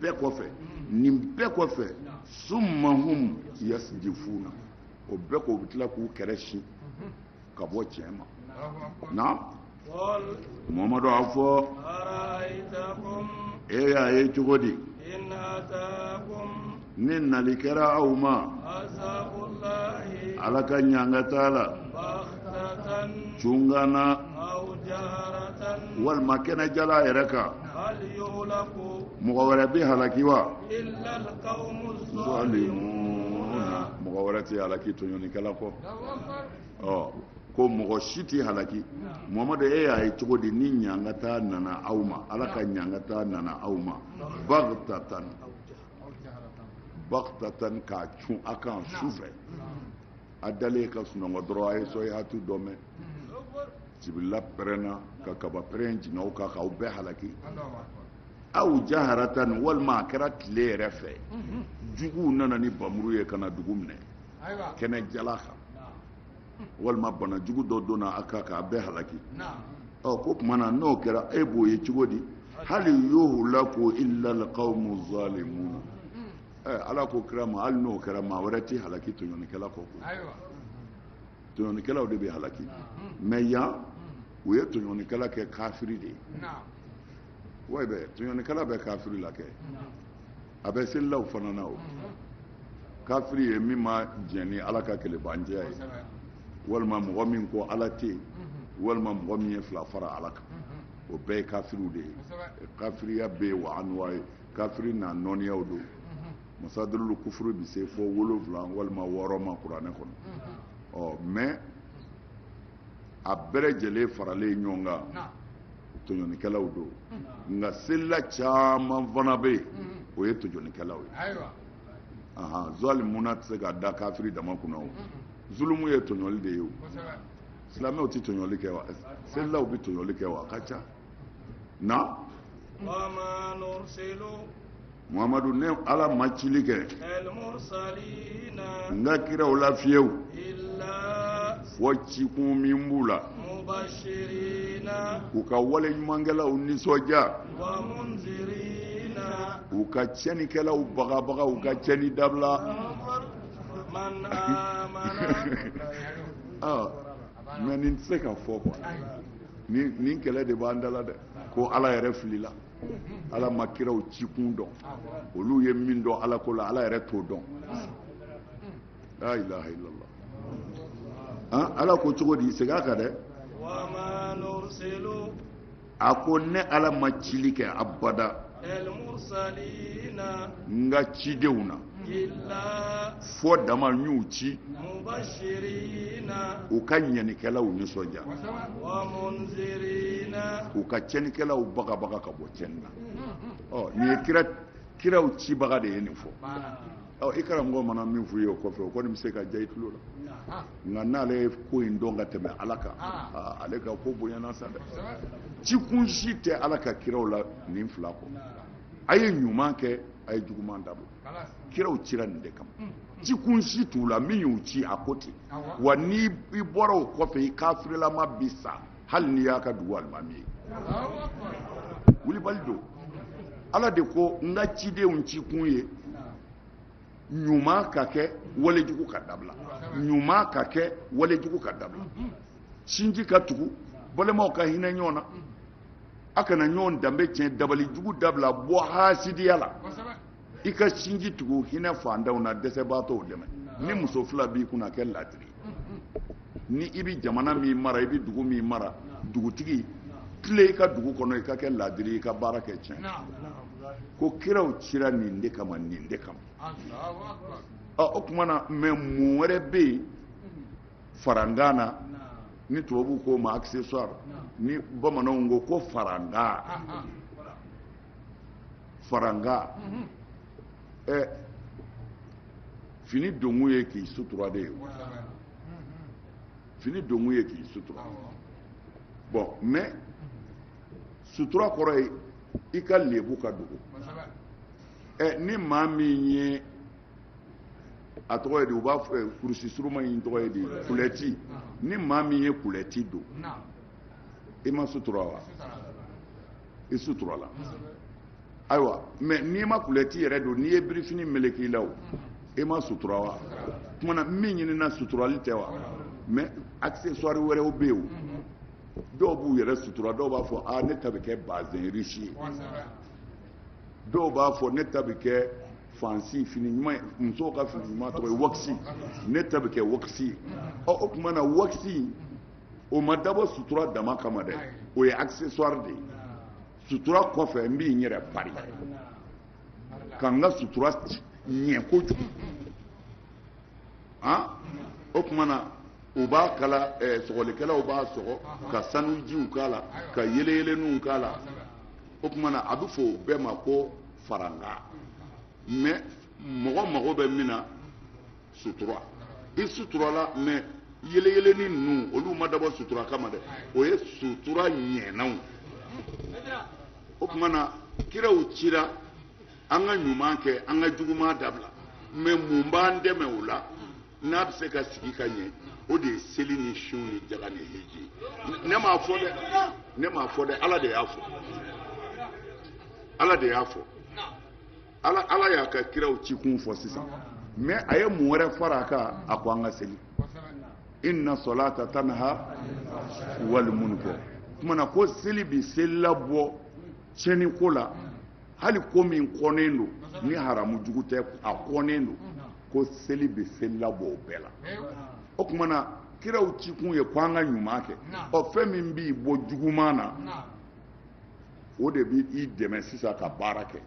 bɛɛ kɔfɛ summa hum yasdifuna o bɛɛ ko u bɛ tila k'u kɛrɛ sin ka bɔ tiɲɛ ma na muhamadu a fɔ e y'a ye cogo di ni nali kɛra aw ma ala ka ɲangata la cungana walima kɛnɛjala yɛrɛ kan mɔgɔ wɛrɛ bɛ halaki wa zalimuna mɔgɔ wɛrɛ tɛ halaki tɔɲɔnikɛla kɔ ko mɔgɔ si tɛ halaki muhamadu e y'a ye cogo di ni ɲangata nana aw ma ala ka ɲangata nana aw ma bagtatan k'a cun a kan su fɛ a dalen ka sunɔgɔ dɔrɔn a ye sɔhihatu dɔ mɛn jibirila pɛrɛnna ka kaba pɛrɛn jigin aw kan k'aw bɛɛ halaki aw jaharatan walima a kɛra tile yɛrɛ fɛ juguw nana ni bamuru ye ka na dugu minɛ kɛnɛ jala kan walima bana jugu dɔ donna a kan k'a bɛɛ halaki ko kumana n'o kɛra e b'o ye cogo di hali yuhlaku illa alqawmu zalimun ala ko kira ma hali n'o kɛra maa wɛrɛ tɛ halaki tɔɲɔnikɛla kɔ tɔɲɔnikɛlaw de bɛ halaki mais yan u ye tɔɲɔnikɛla kɛ kafiri de ye wa bɛ tɔɲɔnikɛla bɛ kafiri la kɛ a bɛ selilaw fana na o kafiri ye min ma jɛn ni ala ka kɛlɛbanjɛya ye walima mɔgɔ min ko ala tɛ yen walima mɔgɔ min ye fila fara ala kan o bɛɛ ye kafiriw de ye kafiriya bɛ yen wa anuwa ye kafiri n'a nɔniyaw don masadurulu kufuru bɛ se fo 7 walima 6 ma kuranɛ kɔnɔ mais a bɛɛ lajɛlen faralen ɲɔgɔn kan tɔɲɔnikɛlaw don nka selila caman fana bɛ yen o ye tɔɲɔnikɛlaw ye zalimuna tɛ se ka da kafiri dama kunna o zulumu ye tɔɲɔli de ye o silamɛw tɛ tɔɲɔli kɛ wa selilaw bɛ tɔɲɔli kɛ wa a ka ca na muhamadu ne ala ma cili kɛ n ka kiraw la fiyewu fɔ cikun min b'u la u ka wale ɲumankɛlaw nisɔndiya u ka tiɲɛnikɛlaw bagabaga u ka tiɲɛni dabila mais nin tɛ se ka fɔ quoi nin kɛlɛ de b'an dala dɛ ko ala yɛrɛ filila ala ma kiraw cikun dɔn olu ye min dɔn ala ko la ala yɛrɛ t'o dɔn la ilaha illallah ala ko cogo di segin a kan dɛ a ko ne ala ma cili kɛ abada n ka cidenw na fɔ dama n y'u ci u ka ɲɛnikɛlaw nisɔndiya u ka tiɲɛnikɛlaw bagabaga ka bɔ tiɲɛni na nin ye kiraw cibaga de ye nin fɔ i karamɔgɔ mana min f'u ye o kɔfɛ o kɔni bɛ se ka diya i tulo la nka n'ale ye ko in dɔn ka tɛmɛ ala kan ale ka ko bonyana sa dɛ cikun si tɛ ala ka kiraw la nin fila kɔ a ye ɲuman kɛ a ye juguman dabila kiraw cira nin de kama cikun si t'u la min y'u ci a ko ten wa ni i bɔra o kɔfɛ i kafirilama bi sa hali n'i y'a ka dugu alimami ye wulibali don ala de ko n ka cidenw cikun ye ɲuman ka kɛ walejugu ka dabila ɲuman ka kɛ walejugu ka dabila sinji ka tugu balimaw ka hinɛ ɲɔgɔn na a kana ɲɔgɔn danbe tiɲɛ dabali jugu dabila bɔ hasidiya la i ka sinji tugu hinɛ fantanw na dɛsɛbaatɔw dɛmɛ ni muso fila b'i kunna kɛ ladiri ni i bɛ jamana min mara i bɛ dugu min mara dugutigi tile i ka dugu kɔnɔ i ka kɛ ladiri i ka baara kɛ tiɲɛ ko kiraw cira nin de kama nin de kama o tuma na mɛ mun wɛrɛ bɛ yen farankan na ni tubabuw ko ma accessoire ni bamananw ko ko faranga fini donkun ye k'i sutura de ye fini donkun ye k'i sutura bon mais sutura kɔrɔ ye i ka lebu ka dogo ni maa min ye a tɔgɔ ye di u b'a fɔ kurusi suruma in tɔgɔ ye di kulɛti ni maa min ye kulɛti don i ma sutura wa i sutura la ayiwa mais n'i ma kulɛti yɛrɛ don n'i ye birifini meleke i la o i ma sutura wa tuma na min ɲinina suturali tɛ wa mais accessoire wɛrɛw bɛ yen o dɔw b'u yɛrɛ sutura dɔw b'a fɔ ne ta bɛ kɛ bazin riche ye dɔw b'a fɔ ne ta bɛ kɛ fansi fini ɲuman musow ka fini ɲuman tɔgɔ ye wakisi ne ta bɛ kɛ wakisi ye o tuma na wakisi o ma dabɔ sutura dama kama dɛ o ye accessoire de ye sutura kɔfɛ n b'i yɛrɛ pari ka n ka sutura ɲɛ kojugu o tuma na u b'a kala sɔgɔlikɛlaw b'a sɔgɔ ka sanujiw k'a la ka yeleyeleniw k'a la o tuma na a bɛ fɔ o bɛɛ ma ko faranga mais mɔgɔ mago bɛ min na sutura i sutura la mais yeleyeleni ninnu olu ma dabɔ sutura kama dɛ o ye sutura ɲɛnaw o tuma na kiraw cira an ka ɲuman kɛ an ka juguman dabila mais mun b'an dɛmɛ o la n'a bɛ se ka sigi ka ɲɛ o de seli ni shun ni jaga ni hiji ne m'a fɔ dɛ ala de y'a fɔ ala y'a ka kiraw ci kun fɔ sisan mais a ye mun wɛrɛ fara a kan a ko an ka seli inna salata tanha wal munkar kumana ko seli bi seli labɔ tiɲɛni ko la hali ko min kɔnnen don ni haramu jugu tɛ a kɔnnen don ko seli bi seli labɔ o bɛɛ la o kumana kiraw ci kun ye ko an ka ɲuman kɛ ɔ fɛn min b'i bɔ juguman na o de bi i dɛmɛ sisan ka baara kɛ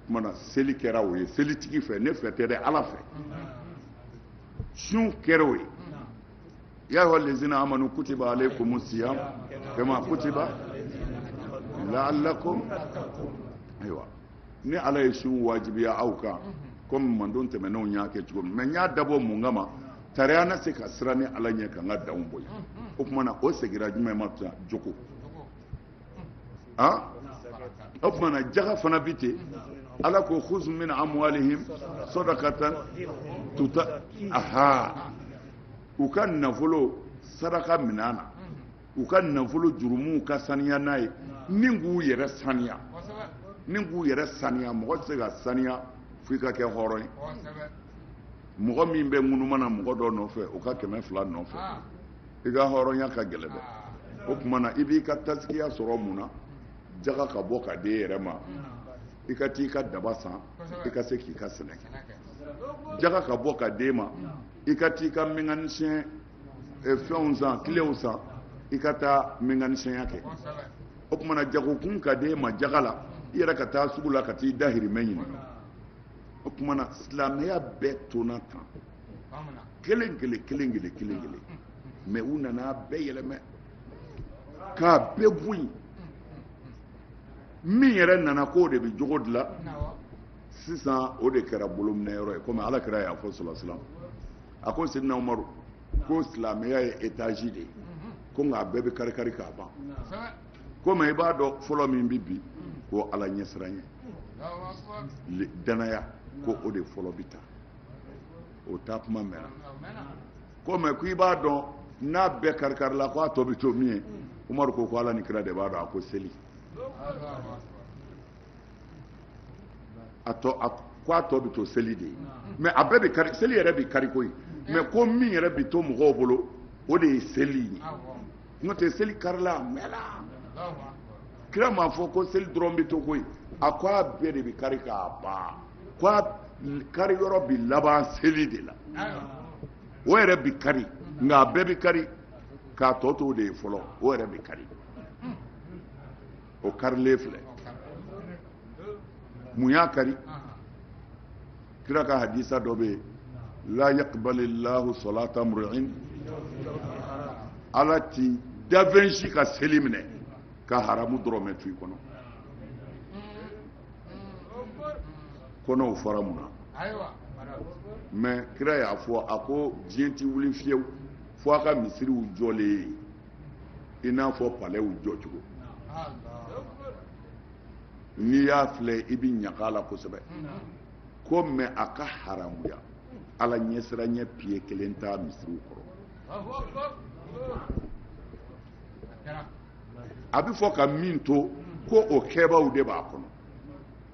kumana seli kɛra o ye selitigi fɛ ne fɛ tɛ dɛ ala fɛ sun kɛra o ye ya ayyuha allazina amanu kutiba alaykumus siyam kama kutiba la'allakum ayiwa ni ala ye sun wajibiya aw kan comme mandon tɛmɛnenw y'a kɛ cogo min mais n y'a dabɔ mun kama tariya na se ka siran ni ala ɲɛ ka n ka danw bɔ yen o kumana o segira jumɛn ma ta jogo o kumana jaga fana bi ten ala ko khuz min amwalihim sadaqatan tuta u ka nafolo sadaka minana u ka nafolo jurumu ka saniya n'a ye ni k'u yɛrɛ saniya mɔgɔ tɛ se ka saniya f'i ka kɛ hɔrɔn ye mɔgɔ min bɛ ŋunumana mɔgɔ dɔ nɔfɛ o ka 200 nɔfɛ i ka hɔrɔnya ka gɛlɛn dɛ o kumana i b'i ka tasikiya sɔrɔ mun na jaga ka bɔ ka di e yɛrɛ ma i ka t'i ka daba san i ka se k'i ka sɛnɛ kɛ jaga ka bɔ ka di e ma i ka t'i ka mécanicien fɛnw san kilew san i ka taa mécanicien kɛ o kumana jagokun ka di e ma jaga la i yɛrɛ ka taa sugu la ka t'i dahirimɛ ɲini o kumana silamɛya bɛɛ tonna tan kelen kelen mais u nana bɛɛ yɛlɛmɛ k'a bɛɛ boyi min yɛrɛ nana k'o de bɛ jogo dilan sisan o de kɛra bolominɛyɔrɔ ye komi ala kɛra y'a fɔ sallallahu a ko sidina umaru ko silamɛya ye étage de ye ko nka a bɛɛ bɛ kari k'a ban komi i b'a dɔn fɔlɔ min bɛ bi ko ala ɲɛsiran ye danaya ko o de fɔlɔ bɛ ta o taa kuma mɛnna komi ko i b'a dɔn n'a bɛɛ kari la ko a tɔ bɛ to min ye umaru ko ala ni kira de b'a dɔn a ko seli ko a tɔ bɛ to seli de ye mais a bɛɛ bɛ kari seli yɛrɛ bɛ kari koyi mais ko min yɛrɛ bɛ to mɔgɔw bolo o de ye seli ye n'o tɛ seli karila a mɛnna kira m'a fɔ ko seli dɔrɔn bɛ to koyi a ko a bɛɛ de bɛ kari k'a ban ko a kari yɔrɔ bɛ laban seli de la o yɛrɛ bɛ kari nka a bɛɛ bɛ kari k'a tɔ to o de ye fɔlɔ o yɛrɛ bɛ kari o karilen filɛ mun y'a kari kira ka hadisa dɔ bɛ yen la yaqbalillahu salata mri'in ala ti dafɛn si ka seli minɛ ka haramu dɔrɔmɛ to i kɔnɔ kɔnɔw fɔra mun na mais kira y'a fɔ a ko diɲɛ ti wuli fiyewu fo a ka misiriw jɔlen i n'a fɔ palɛw jɔcogo n'i y'a filɛ i bɛ ɲaga la kosɛbɛ ko mais a ka haramuya ala ɲɛsiranya pied kelen t'a misiriw kɔrɔ a bɛ fɔ ka min to ko o kɛbaaw de b'a kɔnɔ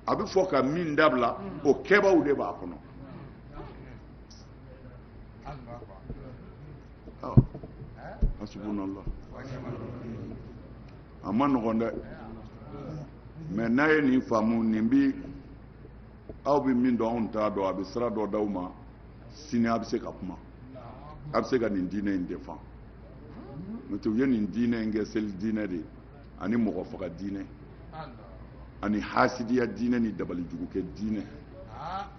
a bɛ fɔ ka min dabila o kɛbaaw de b'a kɔnɔ hasbunallah a ma nɔgɔn dɛ mais n'a ye nin faamu nin bi aw bɛ min dɔn anw t'a dɔn a bɛ sira dɔ d'aw ma sini a bɛ se ka kuma a bɛ se ka nin diinɛ in défend n'o tɛ u ye nin diinɛ in kɛ seli diinɛ de ani mɔgɔ faga diinɛ ani hasidiya diinɛ ni dabalijugu kɛ diinɛ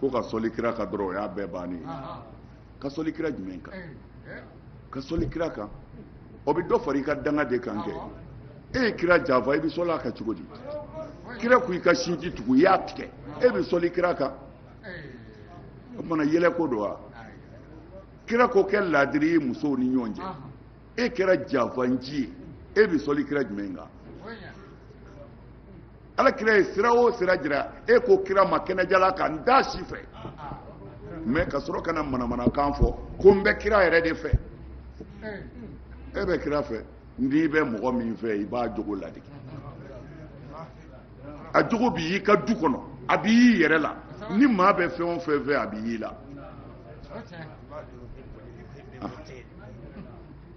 ko ka sɔli kira kan dɔrɔn o y'a bɛɛ bannen ye ka sɔli kira jumɛn kan ka sɔli kira kan o bɛ dɔ fara i ka danga de kan kɛ e ye kira janfa i bɛ sɔli a kan cogo di kira ko i ka sinji tugu i y'a tigɛ e bɛ sɔli kira kan o kumana yɛlɛ ko don wa kira ko kɛ laadiri ye musow ni ɲɔgɔn cɛ e kɛra janfanji ye e bɛ sɔli kira jumɛn kan ala kira ye sira o sira jira e ko kira ma kɛnɛjala kan n da si fɛ mais ka sɔrɔ ka na manamanakan fɔ ko n bɛ kira yɛrɛ de fɛ e bɛ kira fɛ n'i bɛ mɔgɔ min fɛ i b'a jogo ladege a jogo b'i y'i ka du kɔnɔ a b'i y'i yɛrɛ la ni maa bɛ fɛn o fɛn fɛ a b'i y'i la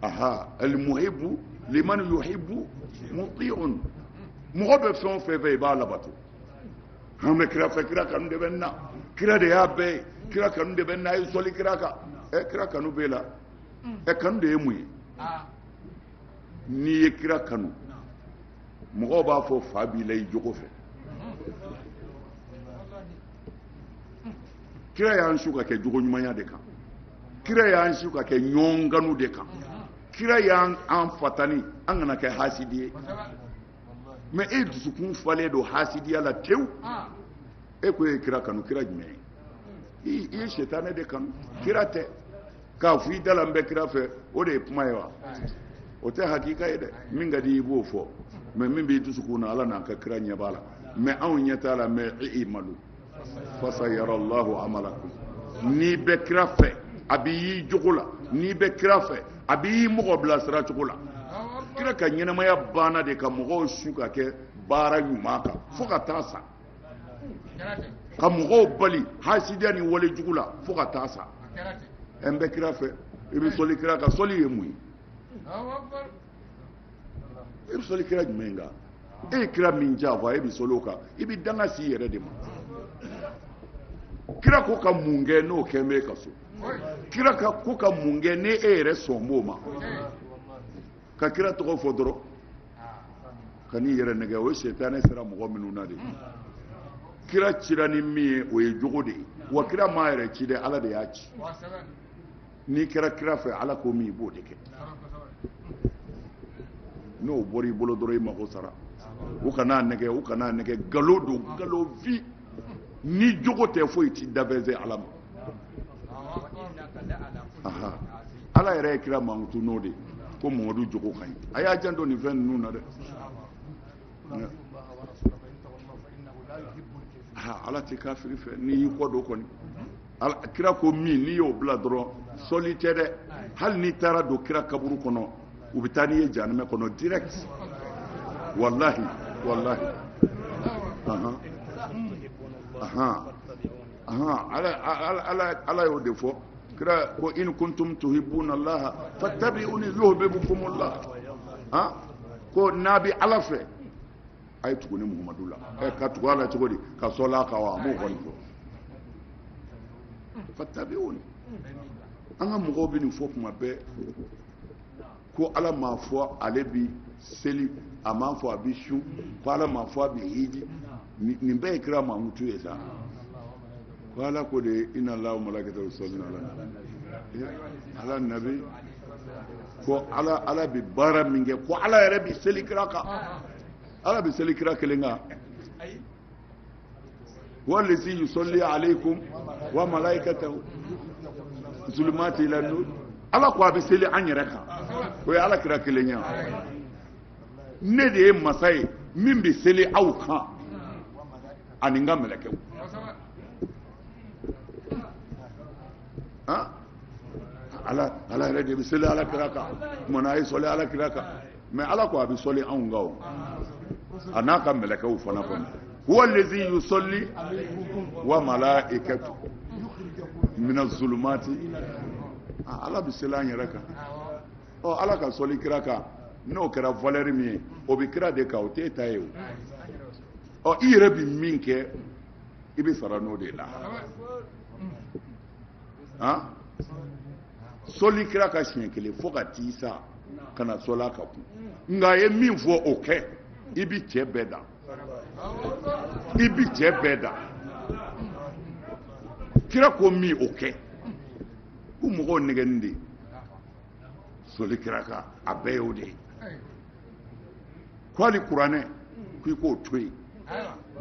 aha al-muhibbu liman yuhibbu muti'un mɔgɔ bɛ fɛn o fɛn fɛ i b'a labato an bɛ kira fɛ kira kanu de bɛ na kira de y'a bɛɛ ye kira kanu de bɛ na a ye sɔli kira kan kira kanu b'e la kanu de ye mun ye n'i ye kira kanu mɔgɔw b'a fɔ fa b'i la i jogo fɛ kira y'an su ka kɛ jogo ɲumanya de kan kira y'an su ka kɛ ɲɔgɔn ganu de kan kira y'an fatani an kana kɛ hasidi ye mais e dusukun falen don hasidiya la tewu e ko ye kira kanu kira jumɛn ye i ye shetane de kanu kira tɛ k'a fɔ i da la n bɛ kira fɛ o de ye kuma ye wa o tɛ hakika ye dɛ min ka di i b'o fɔ mais min b'i dusukun na ala n'a ka kira ɲɛ b'a la mais anw ɲɛ t'a la mais i malo fasayarallahu amalakum n'i bɛ kira fɛ a b'i y'i jogo la n'i bɛ kira fɛ a b'i mɔgɔ bilasira cogo la kira ka ɲɛnamaya banna de ka mɔgɔw su ka kɛ baara ɲuman kan fo ka taa sa ka mɔgɔw bali hasidiya ni wale jugu la fo ka taa sa n bɛ kira fɛ i bɛ sɔli kira kan sɔli ye mun ye i bɛ sɔli kira jumɛn kan e ye kira min jafa e bɛ sɔli o kan i bɛ danga si yɛrɛ de ma kira ko ka mun kɛ n'o kɛ bɛ ka so kira ko ka mun kɛ ne e yɛrɛ sɔn b'o ma ka kira tɔgɔ fɔ dɔrɔn ka n'i yɛrɛ nɛgɛ o ye sɛtanɛ sera mɔgɔ minnu na de kira cira ni min ye o ye jogo de ye wa kira m'a yɛrɛ ci dɛ ala de y'a ci n'i kɛra kira fɛ ala ko min i b'o de kɛ n'o bɔra i bolo dɔrɔn i mago sara u kana nɛgɛ galo don galo vi ni jogo tɛ foyi ti dabɛnze ala ma ala yɛrɛ ye kira mankutu n'o de ko Mamadu jogo ka ɲi a y'a janto nin fɛn ninnu na dɛ ala tɛ kafiri fɛ n'i y'i kɔ don kɔni kira ko min n'i y'o bila dɔrɔn sɔli tɛ dɛ hali n'i taara don kira kaburu kɔnɔ u bɛ taa n'i ye jahanɛmɛ kɔnɔ direct wallahi ala y'o de fɔ kira ko in kuntum tuhibbuna Allah fattabi'uni yuhibbukumullah ko n'a bɛ ala fɛ a ye tugu ni Muhamadu la ka tugu ala cogo di ka sɔla kan wa a m'o kɔni fɔ fattabi'uni an ka mɔgɔw bɛ nin fɔ kuma bɛɛ ko ala m'a fɔ ale bi seli a m'a fɔ a bi su ko ala m'a fɔ a bi hiji nin bɛɛ ye kira mankutu ye sa ko ala ko de inna Allaha wa malaikatahu yusalluna ala nabi ko ala bi baara min kɛ ko ala yɛrɛ bi seli kira kan ala bi seli kira kelen kan wallazi yusalli alaykum wa malaikatahu zulumati ila nur ala ko a bi seli an yɛrɛ kan o ye ala kira kelen ya ne de ye masa ye min bi seli aw kan ani n ka mɛlɛkɛw ala yɛrɛ de bi seli ala kira kan kumana a ye sɔli ala kira kan mais ala ko a bi sɔli anw kan o a n'a ka mɛlɛkɛw fana kɔnɔ wallazi yusalli wa malaikatu mina zulumati ala bi seli an yɛrɛ kan ala ka sɔli kira kan n'o kɛra valeur min ye o bi kira de kan o t'e ta ye o i yɛrɛ bi min kɛ i bi sara n'o de la sɔli kira ka siɲɛ kelen fo ka t'i sa ka na sɔla ka kun nka a ye min fɔ o kɛ i bi cɛ bɛɛ da kira ko min o kɛ ko mɔgɔw nɛgɛnin de sɔli kira kan a bɛɛ y'o de ye ko hali kuranɛ ko i k'o to yen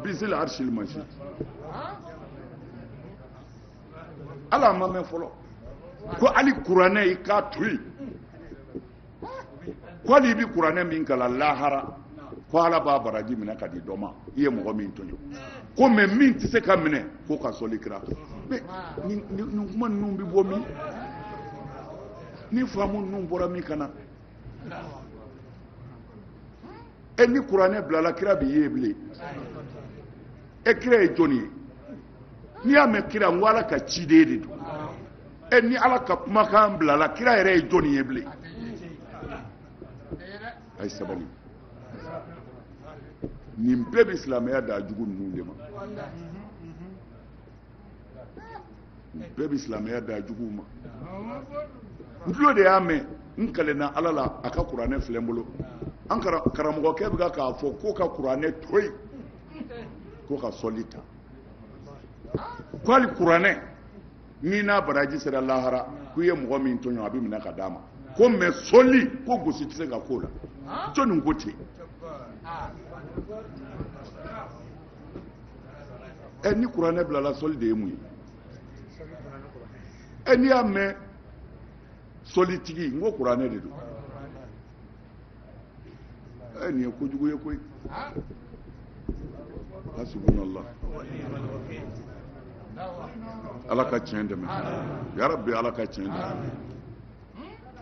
bisil arshil majid ala ma mɛn fɔlɔ ko hali kuranɛ i k'a to yen ko hali i bi kuranɛ min kalan lahara ko ala b'a baraji minɛ ka di dɔ ma i ye mɔgɔ min tɔɲɔ ko mɛ min tɛ se ka minɛ ko ka sɔli kira nin kuma ninnu bɛ bɔ min ni faamu ninnu bɔra min kana ni kuranɛ bilala kira bi ye bilen kira ye jɔnni ye n'i y'a mɛn kira n ko ala ka ciden de don ni ala ka kumakan bilala kira yɛrɛ ye jɔnni ye bilen a ye sabali nin bɛɛ bɛ silamɛya da jugu ninnu de ma nin bɛɛ bɛ silamɛya da jugu ma n tulo de y'a mɛn n kalenna ala la a ka kuranɛ filɛ n bolo an karamɔgɔkɛ bɛ k'a fɔ ko ka kuranɛ to yen ko ka sɔli ta ko hali kuranɛ n'i n'a baraji sera lahara k'u ye mɔgɔ min tɔɲɔ a bɛ minɛ ka d'a ma ko mɛ sɔli ko gosi tɛ se ka k'o la jɔnni ko ten ni kuranɛ bilala sɔli de ye mun ye n'i y'a mɛn sɔlitigi n ko kuranɛ de don nin ye kojugu ye koyi hasbunallah ala ka tiɲɛ dɛmɛ ya rabbi ala ka tiɲɛ dɛmɛ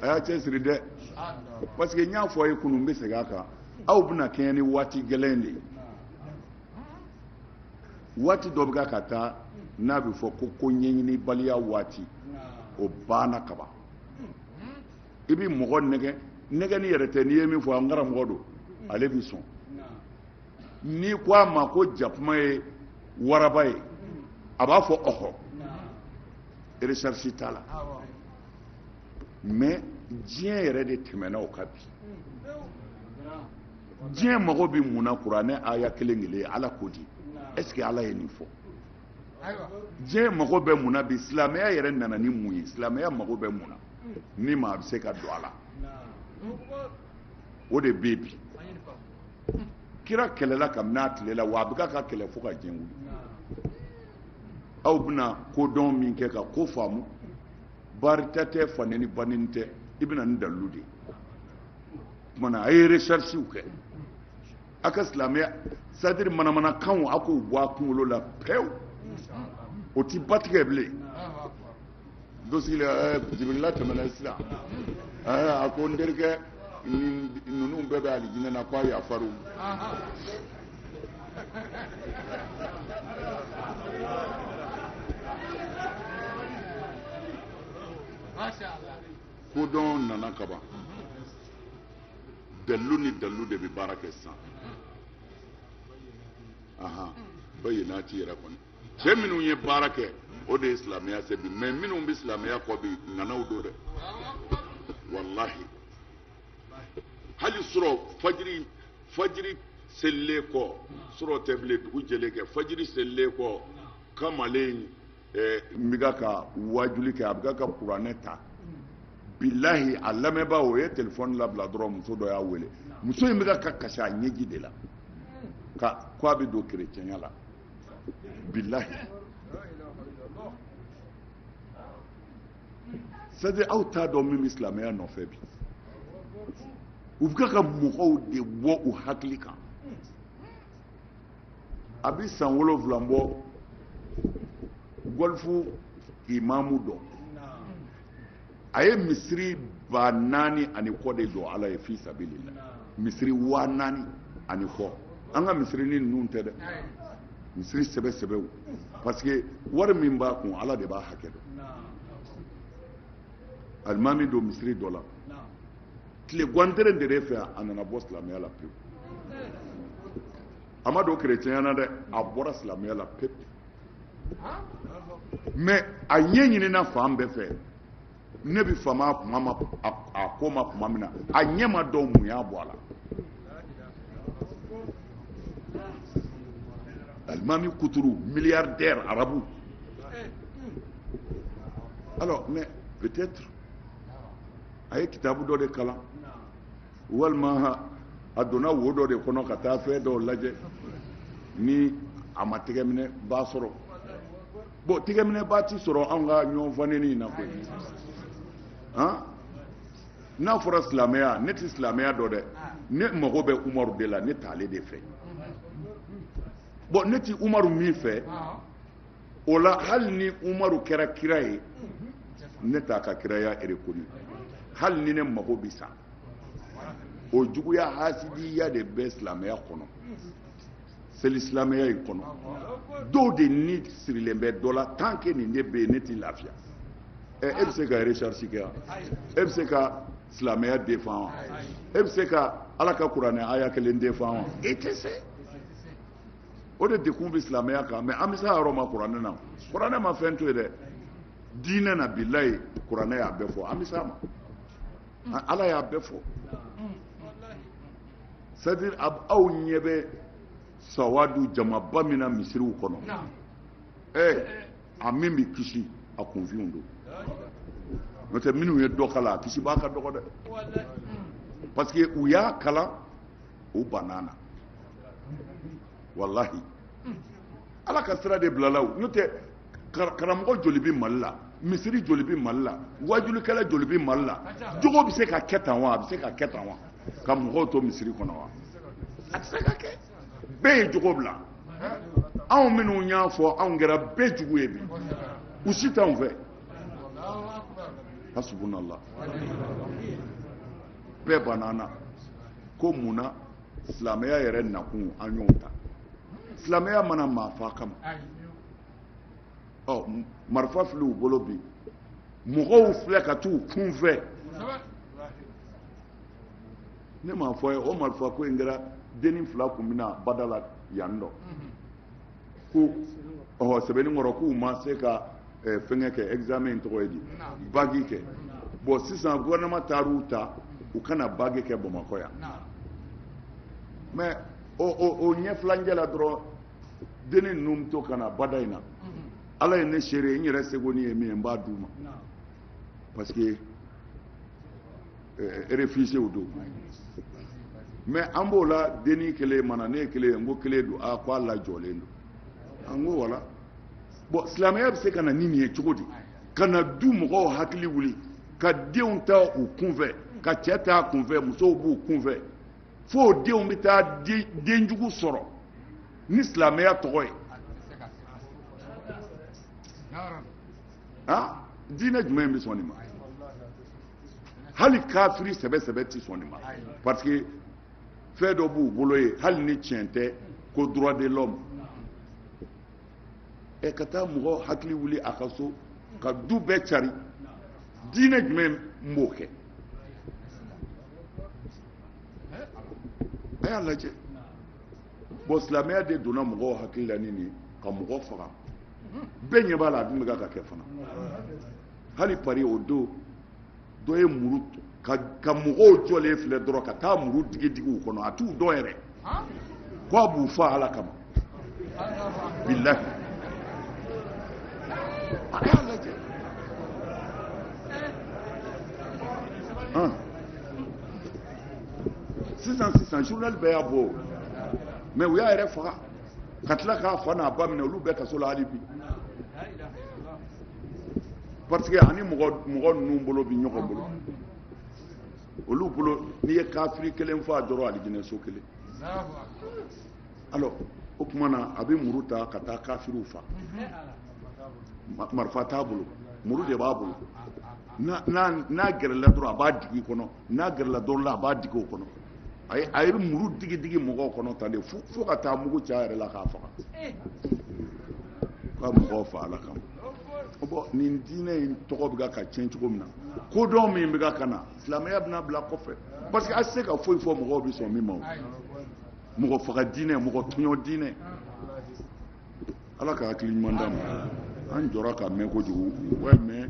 a y'a cɛsiri dɛ parce que n y'a fɔ a ye kunun n bɛ segin a kan aw bɛna kɛɲɛ ni waati gɛlɛn de ye waati dɔ bɛ ka taa n'a bɛ fɔ ko ɲɛɲini baliya waati o banna kaban i bɛ mɔgɔ nɛgɛ nɛgɛni yɛrɛ tɛ n'i ye min fɔ an karamɔgɔ don ale bɛ sɔn n'i ko a ma ko jakuma ye waraba ye a b'a fɔ ɔhɔ recherche t'a la mais diɲɛ yɛrɛ de tɛmɛna o kan bi diɲɛ mago bɛ mun na kuranɛ aya kelen kelen ala ko di est ce que ala ye nin fɔ diɲɛ mago bɛ mun na bi silamɛya yɛrɛ nana ni mun ye silamɛya mago bɛ mun na ni maa bɛ se ka don a la o de bɛ bi kira kɛlɛla kabini a tile la wa a bɛ ka kɛlɛ fo ka diɲɛ wuli aw bɛna kodɔn min kɛ ka ko faamu barita tɛ faneni baneni tɛ i bɛna ni dalilu de ye kumana a ye recherchew kɛ a ka silamɛya c'est-à-dire manamanakanw a k'o bɔ a kunkolo la pewu o ti ba tigɛ bilen dɔ sigilen jibirila tɛmɛna sisan a ko n terikɛ ninnu bɛɛ bɛ alijinɛ na k'a yafaru kodɔn nana kaban dalilu ni dalilu de bɛ baara kɛ sisan bɛɛ ye n'a ci yɛrɛ kɔni cɛ minnu ye baara kɛ o de ye silamɛya se bi mais minnu bɛ silamɛya kɔ bi nanaw don dɛ wallahi hali sɔrɔ fajiri selilen kɔ sɔrɔ tɛ bilen dugu jɛlen kɛ fajiri selilen kɔ kamalen n bɛ ka wajuli kɛ a bɛ ka kuranɛ ta bilahi a lamɛnbaa o ye telefɔni labila dɔrɔn muso dɔ y'a wele muso in bɛ ka kasi a ɲɛji de la ko a bɛ don kerecɛnya la bilahi c'est-à-dire aw t'a dɔn min bɛ silamɛya nɔfɛ bi u bɛ ka mɔgɔw de bɔ u hakili kan a bɛ san 7 bɔ gɔlifu imamu dɔn a ye misiri 4,000 ani kɔ de jɔ ala ye fi sabilillah misiri 4,000 ani kɔ an ka misiri ni ninnu tɛ dɛ misiri sɛbɛ parce que wari min b'a kun ala de b'a hakɛ dɔn alimami don misiri dɔ la tile gantere de fɛ a nana bɔ silamɛya la pewu a ma don kerecɛnya na dɛ a bɔra silamɛya la pewu mais a ɲɛ ɲinina fan bɛɛ fɛ ne bɛ fama a ko ma tuma min na a ɲɛ ma dɔn mun y'a bɔ a la alimami kuturu milliardaire arabu alors mais peut-être a ye kitabu dɔ de kalan walima a donna wo dɔ de kɔnɔ ka taa fɛn dɔw lajɛ ni a ma tɛgɛminɛ ba sɔrɔ bon tɛgɛminɛ ba ti sɔrɔ anw ka ɲɔgɔn faneni in na koyi n'a fɔra silamɛya ne tɛ silamɛya dɔ dɛ ne mago bɛ umaru de la ne t'ale de fɛ bon ne ti umaru min fɛ o la hali ni umaru kɛra kira ye ne t'a ka kiraya reconnu hal ni ne mago bi sa o juguya hasidiya de bɛ silamɛya kɔnɔ seli silamɛya in kɔnɔ dɔw de ni sirilen bɛ dɔ la tant que nin de bɛ yen ne tɛ lafiya e bɛ se ka recherche kɛ wa e bɛ se ka silamɛya défend wa e bɛ se ka ala ka kuranɛ aya kelen défend wa e tɛ se o de dekun bɛ silamɛya kan mais an bɛ se a yɔrɔ ma kuranɛ na kuranɛ ma fɛn to ye dɛ diinɛ na bilayi kuranɛ y'a bɛɛ fɔ an bɛ se a ma ala y'a bɛɛ fɔ c'est à dire aw ɲɛ bɛ sawadu jamaba min na misiriw kɔnɔ a min bɛ kisi a kunfinw don n'o tɛ minnu ye dɔ kala a kisi b'a ka dɔgɔ dɛ parce que u y'a kalan u banana wallahi ala ka sira de bilala o n'o tɛ karamɔgɔ joli bɛ mali la misiri joli bɛ mali la wajulikɛla joli bɛ mali la jogo bɛ se ka kɛ tan wa a bɛ se ka kɛ tan wa ka mɔgɔw to misiri kɔnɔ wa a tɛ se ka kɛ bɛɛ ye jogo bila anw minnu y'a fɔ anw kɛra bɛɛ jugu ye bi u si t'anw fɛ hasbunallah bɛɛ banana ko mun na silamɛya yɛrɛ nakun an y'o ta silamɛya mana maa fa kama marifa filɛ u bolo bi mɔgɔw filɛ ka t'u kun fɛ ne m'a fɔ ye o marifa ko in kɛra denni fila kun bɛna bada la yan dɔ ko sɛbɛnni kɔrɔ k'u ma se ka fɛngɛ kɛ examen tɔgɔ ye di bagi kɛ bon sisan gouvernement taar'u ta u kana bagi kɛ bamakɔ yan mais o ɲɛfilancɛ la dɔrɔn denni ninnu to kana bada in na ala ye ne seere n yɛrɛ seko ni ye min ye n b'a d'u ma parce que réfugiés don mais an b'o la denni kelen mana ne ye kelen ye n ko kelen don ko a lajɔlen don an ko wala bon silamɛya bɛ se ka na ni nin ye cogo di ka na du mɔgɔw hakili wuli ka denw ta u kunfɛ ka cɛ ta kunfɛ musow b'u kunfɛ fo denw bɛ taa denjugu sɔrɔ ni silamɛya tɔgɔ ye diinɛ jumɛn bɛ sɔn nin ma hali kafiri sɛbɛ tɛ sɔn nin ma parce que fɛn dɔ b'u bolo ye hali ni tiɲɛ tɛ ko droit de l'homme ka taa mɔgɔ hakili wuli a ka so ka du bɛɛ cari diinɛ jumɛn b'o kɛ a y'a lajɛ bon silamɛya de donna mɔgɔw hakili la ni nin ka mɔgɔ faga bɛɛ ɲɛ b'a la a dun bɛ ka kɛ fana hali pari o don dɔ ye muru ka mɔgɔw jɔlen filɛ dɔrɔn ka taa muru digi u kɔnɔ a t'u dɔn yɛrɛ ko a b'u fa ala kama bilahi a y'a lajɛ sisan journal bɛɛ y'a bɔ mais u y'a yɛrɛ faga ka tila k'a fa n'a ba minɛ olu bɛɛ kaso la hali bi parce que ani mɔgɔ ninnu bolo bi ɲɔgɔn bolo olu bolo n'i ye kafiri kelen fɔ a dɔrɔn alijinɛso kelen alors o tuma na a bɛ muru ta ka taa kafiriw fa marifa t'a bolo muru de b'a bolo n'a gɛrɛla dɔrɔn a b'a digi kɔnɔ n'a gɛrɛla dɔrɔn a b'a digi o kɔnɔ a ye muru digi mɔgɔw kɔnɔ tan de fo ka taa mugu cɛ a yɛrɛ la k'a faga ka mɔgɔw fa ala kama bon nin diinɛ in tɔgɔ bɛ ka tiɲɛ cogo min na kodɔn min bɛ ka na silamɛya bɛna bila kɔfɛ parce que a tɛ se ka foyi fɔ mɔgɔw bɛ sɔn min ma mɔgɔ faga diinɛ mɔgɔ tɔɲɔ diinɛ ala ka hakili ɲuman d'a ma an jɔra ka mɛn kojugu ouais mais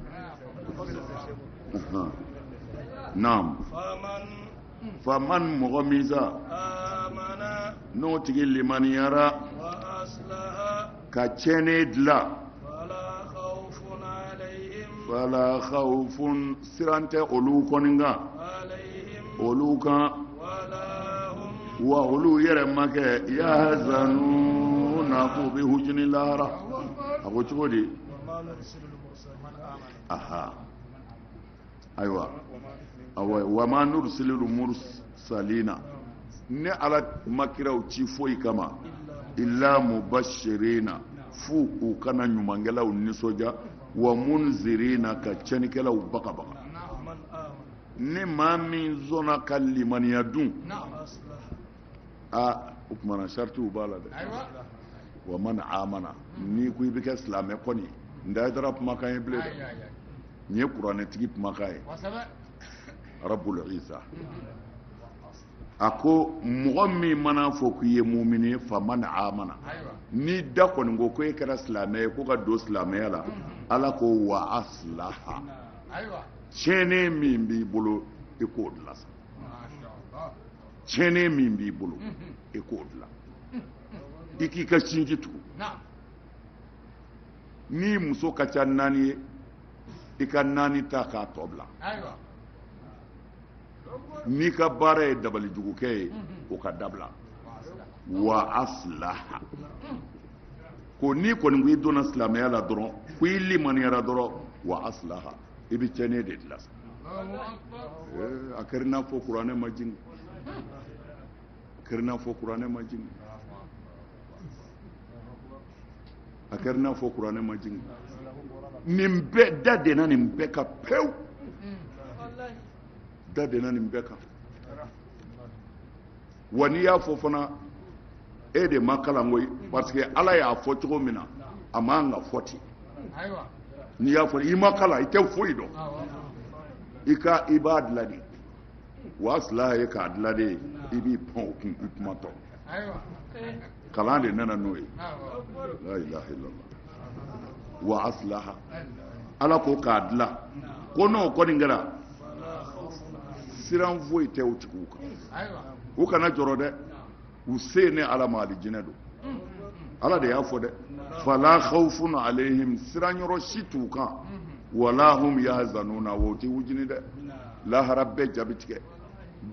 naam faman mɔgɔ min sa n'o tigi limaniyara ka tiɲɛni dilan fala khawfun siran tɛ olu kɔni kan olu kan wa olu yɛrɛ ma kɛ yahzanun k'u bɛ hujuni lahara a ko cogo di aha ayiwa wa ma nursilul mursalina ne ala ma kiraw ci foyi kama illa mubashirina fu u kana ɲumankɛlaw nisɔndiya wa munzirina ka tiɲɛnikɛlaw bagabaga ni maa min zona ka limaniya dun o kumana saritiw b'a la dɛ wa man amana n'i ko i bɛ kɛ silamɛ kɔni n da dara kumakan ye bilen dɛ n ye kuranɛtigi kumakan ye Rabbul Izza a ko mɔgɔ min mana fɔ k'i ye mumini ye fa man amana ni da kɔni ko e kɛra silamɛ ye ko ka don silamɛya la Ala ko wa aslaha tiɲɛnen min b'i bolo i k'o dilan sa tiɲɛnen min b'i bolo i k'o dilan i k'i ka sinji tugu ni muso ka ca 4 ye i ka 4 ta k'a tɔ bila n'i ka baara ye dabalijugukɛ ye o ka dabila wa aslaha ko ni kɔni ko i donna silamɛya la dɔrɔn ko i limaniyara dɔrɔn wa aslaha i bɛ tiɲɛnen de dilan a kɛra i n'a fɔ kuranɛ ma jigin a kɛra i n'a fɔ kuranɛ ma jigin a kɛra i n'a fɔ kuranɛ ma jigin nin bɛɛ da denna nin bɛɛ ka pewu da denna nin bɛɛ kan wa n'i y'a fɔ fana e de ma kalan koyi parce que Ala y'a fɔ cogo min na a man ka fɔ ten n'i y'a fɔ i ma kalan i tɛ foyi dɔn i b'a dilan de wa aslaha ye k'a dilan de i b'i pan o kun i kuma tɔ kalan de nana n'o ye la ilaha illallah wa aslaha Ala ko k'a dilan ko n'o kɔni kɛra siran foyi tɛ o tigiw kan u kana jɔrɔ dɛ u se ne Ala ma alijinɛ don Ala de y'a fɔ dɛ fala khawfun alayhim siran yɔrɔ si t'u kan wala hum yahzanuna wo ti wujini dɛ lahara bɛɛ jabi tigɛ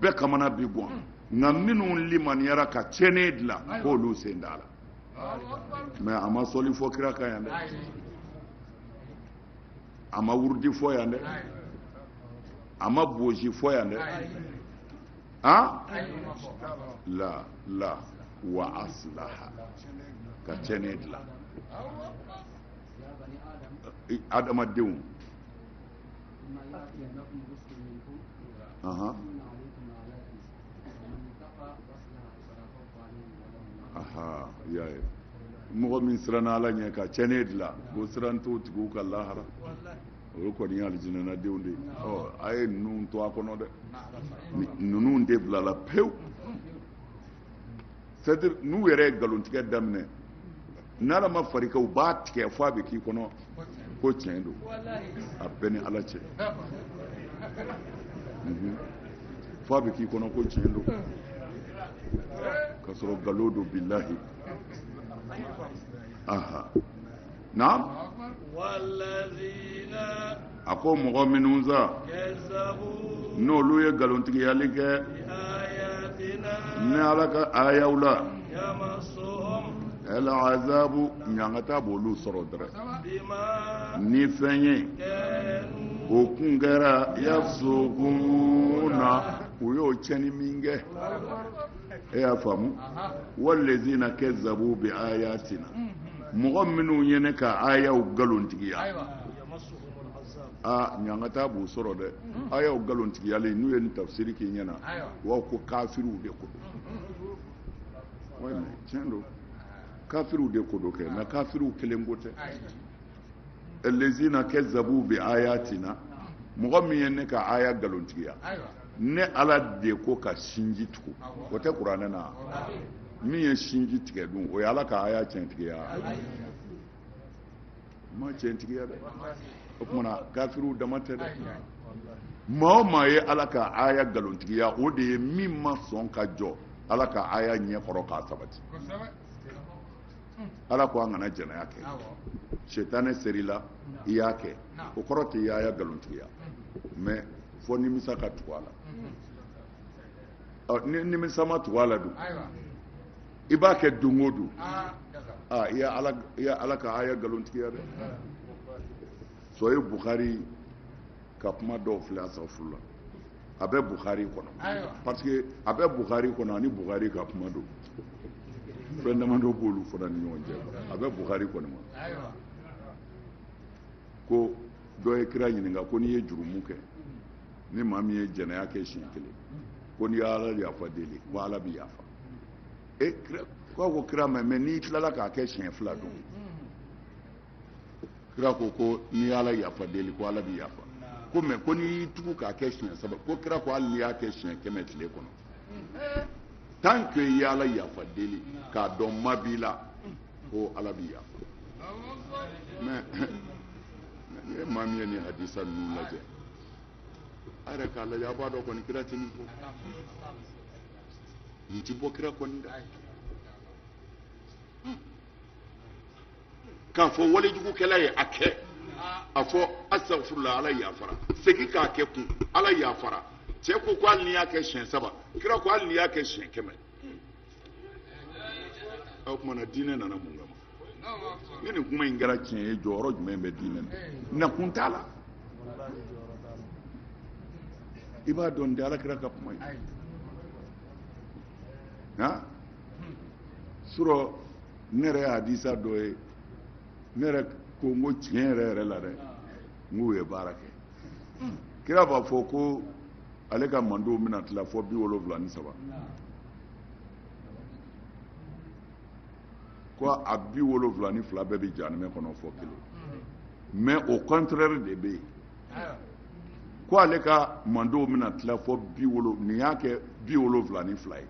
bɛɛ kamana bi gɔn nka minnu limaniyara ka tiɲɛnen dilan k'olu sen da la mais a ma sɔli fɔ kira kan yan dɛ a ma wurudi fɔ yan dɛ a ma bozi fɔ yan dɛ la wa aslaha ka tiɲɛnen dilan adamadenw y'a ye mɔgɔ min siranna Ala ɲɛ ka tiɲɛnen dilan ko siran t'o tigiw ka lahara o kɔni ye alijinɛnadenw de ye a ye ninnu to a kɔnɔ dɛ ninnu de bilala pewu c'est-à-dire n'u yɛrɛ ye nkalontigɛ daminɛ n'Ala ma far'i kan u b'a tigɛ fɔ a bɛ k'i kɔnɔ ko tiɲɛ don a bɛɛ ni Ala cɛ fɔ a bɛ k'i kɔnɔ ko tiɲɛ don ka sɔrɔ nkalon don bilahi naam a ko mɔgɔ minnu sa n'olu ye nkalontigiyali kɛ ni Ala ka ayaw la azabu ɲangata b'olu sɔrɔ dɛrɛ ni fɛn ye o kun kɛra yafsukuna u y'o tiɲɛni min kɛ e y'a faamu wallazina kazzabu bi ayatina mɔgɔ minnu ye ne ka ayaw nkalontigiya ɲangata b'u sɔrɔ dɛ ayaw nkalontigiyali n'u ye nin tafsiri k'i ɲɛna u b'a ko kafiriw de ko don tiɲɛ don kafiriw de ko don kɛ nka kafiriw kelen ko tɛ allazina kazzabu bi ayatina mɔgɔ min ye ne ka aya nkalontigiya ne Ala de ko ka sinji tugu o tɛ kuranɛ na min ye sinji tigɛ dun o ye Ala ka aya tiɲɛtigiya ma tiɲɛtigiya dɛ o kumana kafiriw dama tɛ dɛ maa o maa ye Ala ka aya nkalontigiya o de ye min ma sɔn ka jɔ Ala ka aya ɲɛkɔrɔ k'a sabati Ala ko an kana jɛnɛya kɛ setanɛ serila i y'a kɛ o kɔrɔ tɛ i aya nkalontigiya mais fɔ nimisa ka tugu a la ni nimisa ma tugu a la dun i b'a kɛ don o don i ya Ala ka aya nkalontigiya dɛ so ye Bukhari ka kuma dɔw filɛ asafurula a bɛ Bukhari kɔnɔ parce que a bɛ Bukhari kɔnɔ ani Bukhari ka kuma don fɛn damadɔ b'olu fana ni ɲɔgɔn cɛ a bɛ Bukhari kɔnɔ ma ko dɔ ye kira ɲininka ko n'i ye jurumu kɛ ni maa min ye jɛnɛya kɛ siɲɛ kelen ko n'i y'ala yafa deli ko ala bɛ yafa ko kira mɛ n'i tilala k'a kɛ siɲɛ 2 don kira ko n'i y'ala yafa deli ko ala bɛ yafa ko mɛ ko n'i y'i tugu k'a kɛ siɲɛ 3 ko kira ko hali n'i y'a kɛ siɲɛ 100 tile kɔnɔ tant que i y'ala yafa deli k'a dɔn ma b'i la ko ala bɛ yafa mais ni maa min ye nin hadisa ninnu lajɛ a yɛrɛ k'a lajɛ a b'a dɔn kɔni kira tɛ nin fɔ nin tɛ bɔ kira kɔni da k'a fɔ walejugukɛla ye a kɛ a fɔ asafurula ala yafara segin k'a kɛ kun ala yafara cɛ ko hali n'i y'a kɛ siɲɛ 3 kira ko hali n'i y'a kɛ siɲɛ 100 o kumana diinɛ nana mun kama ni nin kuma in kɛra tiɲɛ ye jɔyɔrɔ jumɛn bɛ diinɛ na nakun t'a la i b'a dɔn nin tɛ alakira ka kuma ye surɔ ne yɛrɛ ye hadisa dɔ ye ne yɛrɛ ko n ko tiɲɛ yɛrɛ yɛrɛ la dɛ n k'u ye baara kɛ kira b'a fɔ ko ale ka mandow bɛna tila fɔ 73 ko a 72 bɛɛ bɛ jahanɛmɛ kɔnɔ fɔ kelen mais au contraire de bɛ yen ko ale ka mandow bɛna tila fɔ 70 nin y'a kɛ 72 ye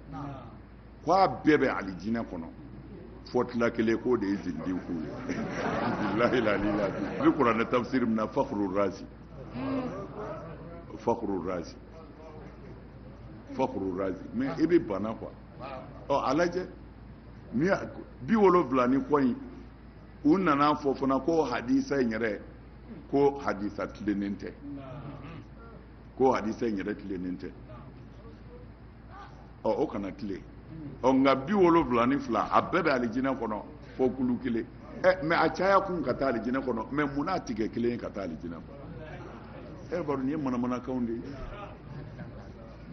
ko a bɛɛ bɛ alijinɛ kɔnɔ fɔ tila kelen k'o de ye zindiw k'u ye bilahi lalila ni kuranɛ tafsir min na Fakhrul Razi mais i bɛ bana quoi a lajɛ 70 ni kɔ in u nana fɔ fana ko hadisa in yɛrɛ ko hadisa tilennen tɛ o kana tile nka 72 a bɛɛ bɛ alijinɛ kɔnɔ fɔ kulu kelen mais a caya kun ka taa alijinɛ kɔnɔ mais mun n'a tigɛ kelen ka taa alijinɛ kɔnɔ baro nin ye manamanakanw de ye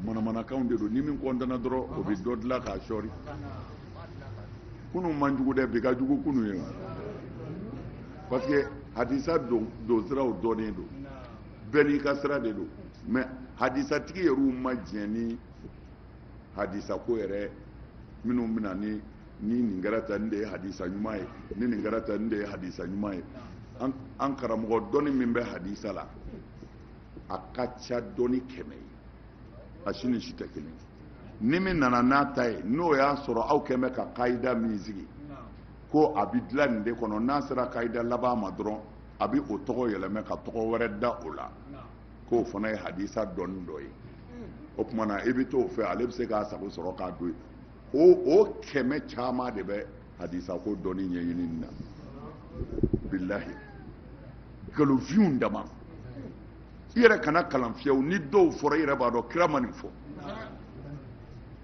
manamanakanw de don ni min kɔntana dɔrɔn o bɛ dɔ dilan k'a sɔri kunu man jugu dɛ bi ka jugu kunu ye parce que hadisa don siraw dɔnnen don bɛɛ n'i ka sira de don mais hadisa tigi yɛrɛw ma diɲɛ ni hadisa ko yɛrɛ minnu bɛna ni nin kɛra tan nin de ye hadisa ɲuman ye ni nin kɛra tan nin de ye hadisa ɲuman ye an karamɔgɔ dɔnni min bɛ hadisa la a ka ca dɔnni 100 ye a si ni si tɛ kelen ni min nana n'a ta ye n'o y'a sɔrɔ aw kɛn bɛ ka kayida min sigi ko a bɛ dilan nin de kɔnɔ n'a sera kayida laban ma dɔrɔn a bɛ o tɔgɔ yɛlɛmɛ ka tɔgɔ wɛrɛ da o la k'o fana ye hadisa dɔnni dɔ ye o kumana i bɛ t'o fɛ ale bɛ se k'a sago sɔrɔ k'a don o 100 caman de bɛ hadisa ko dɔnni ɲɛɲini na bilahi nkalonfinw dama i yɛrɛ kana kalan fiyewu ni dɔw fɔra i yɛrɛ b'a dɔn kira ma nin fɔ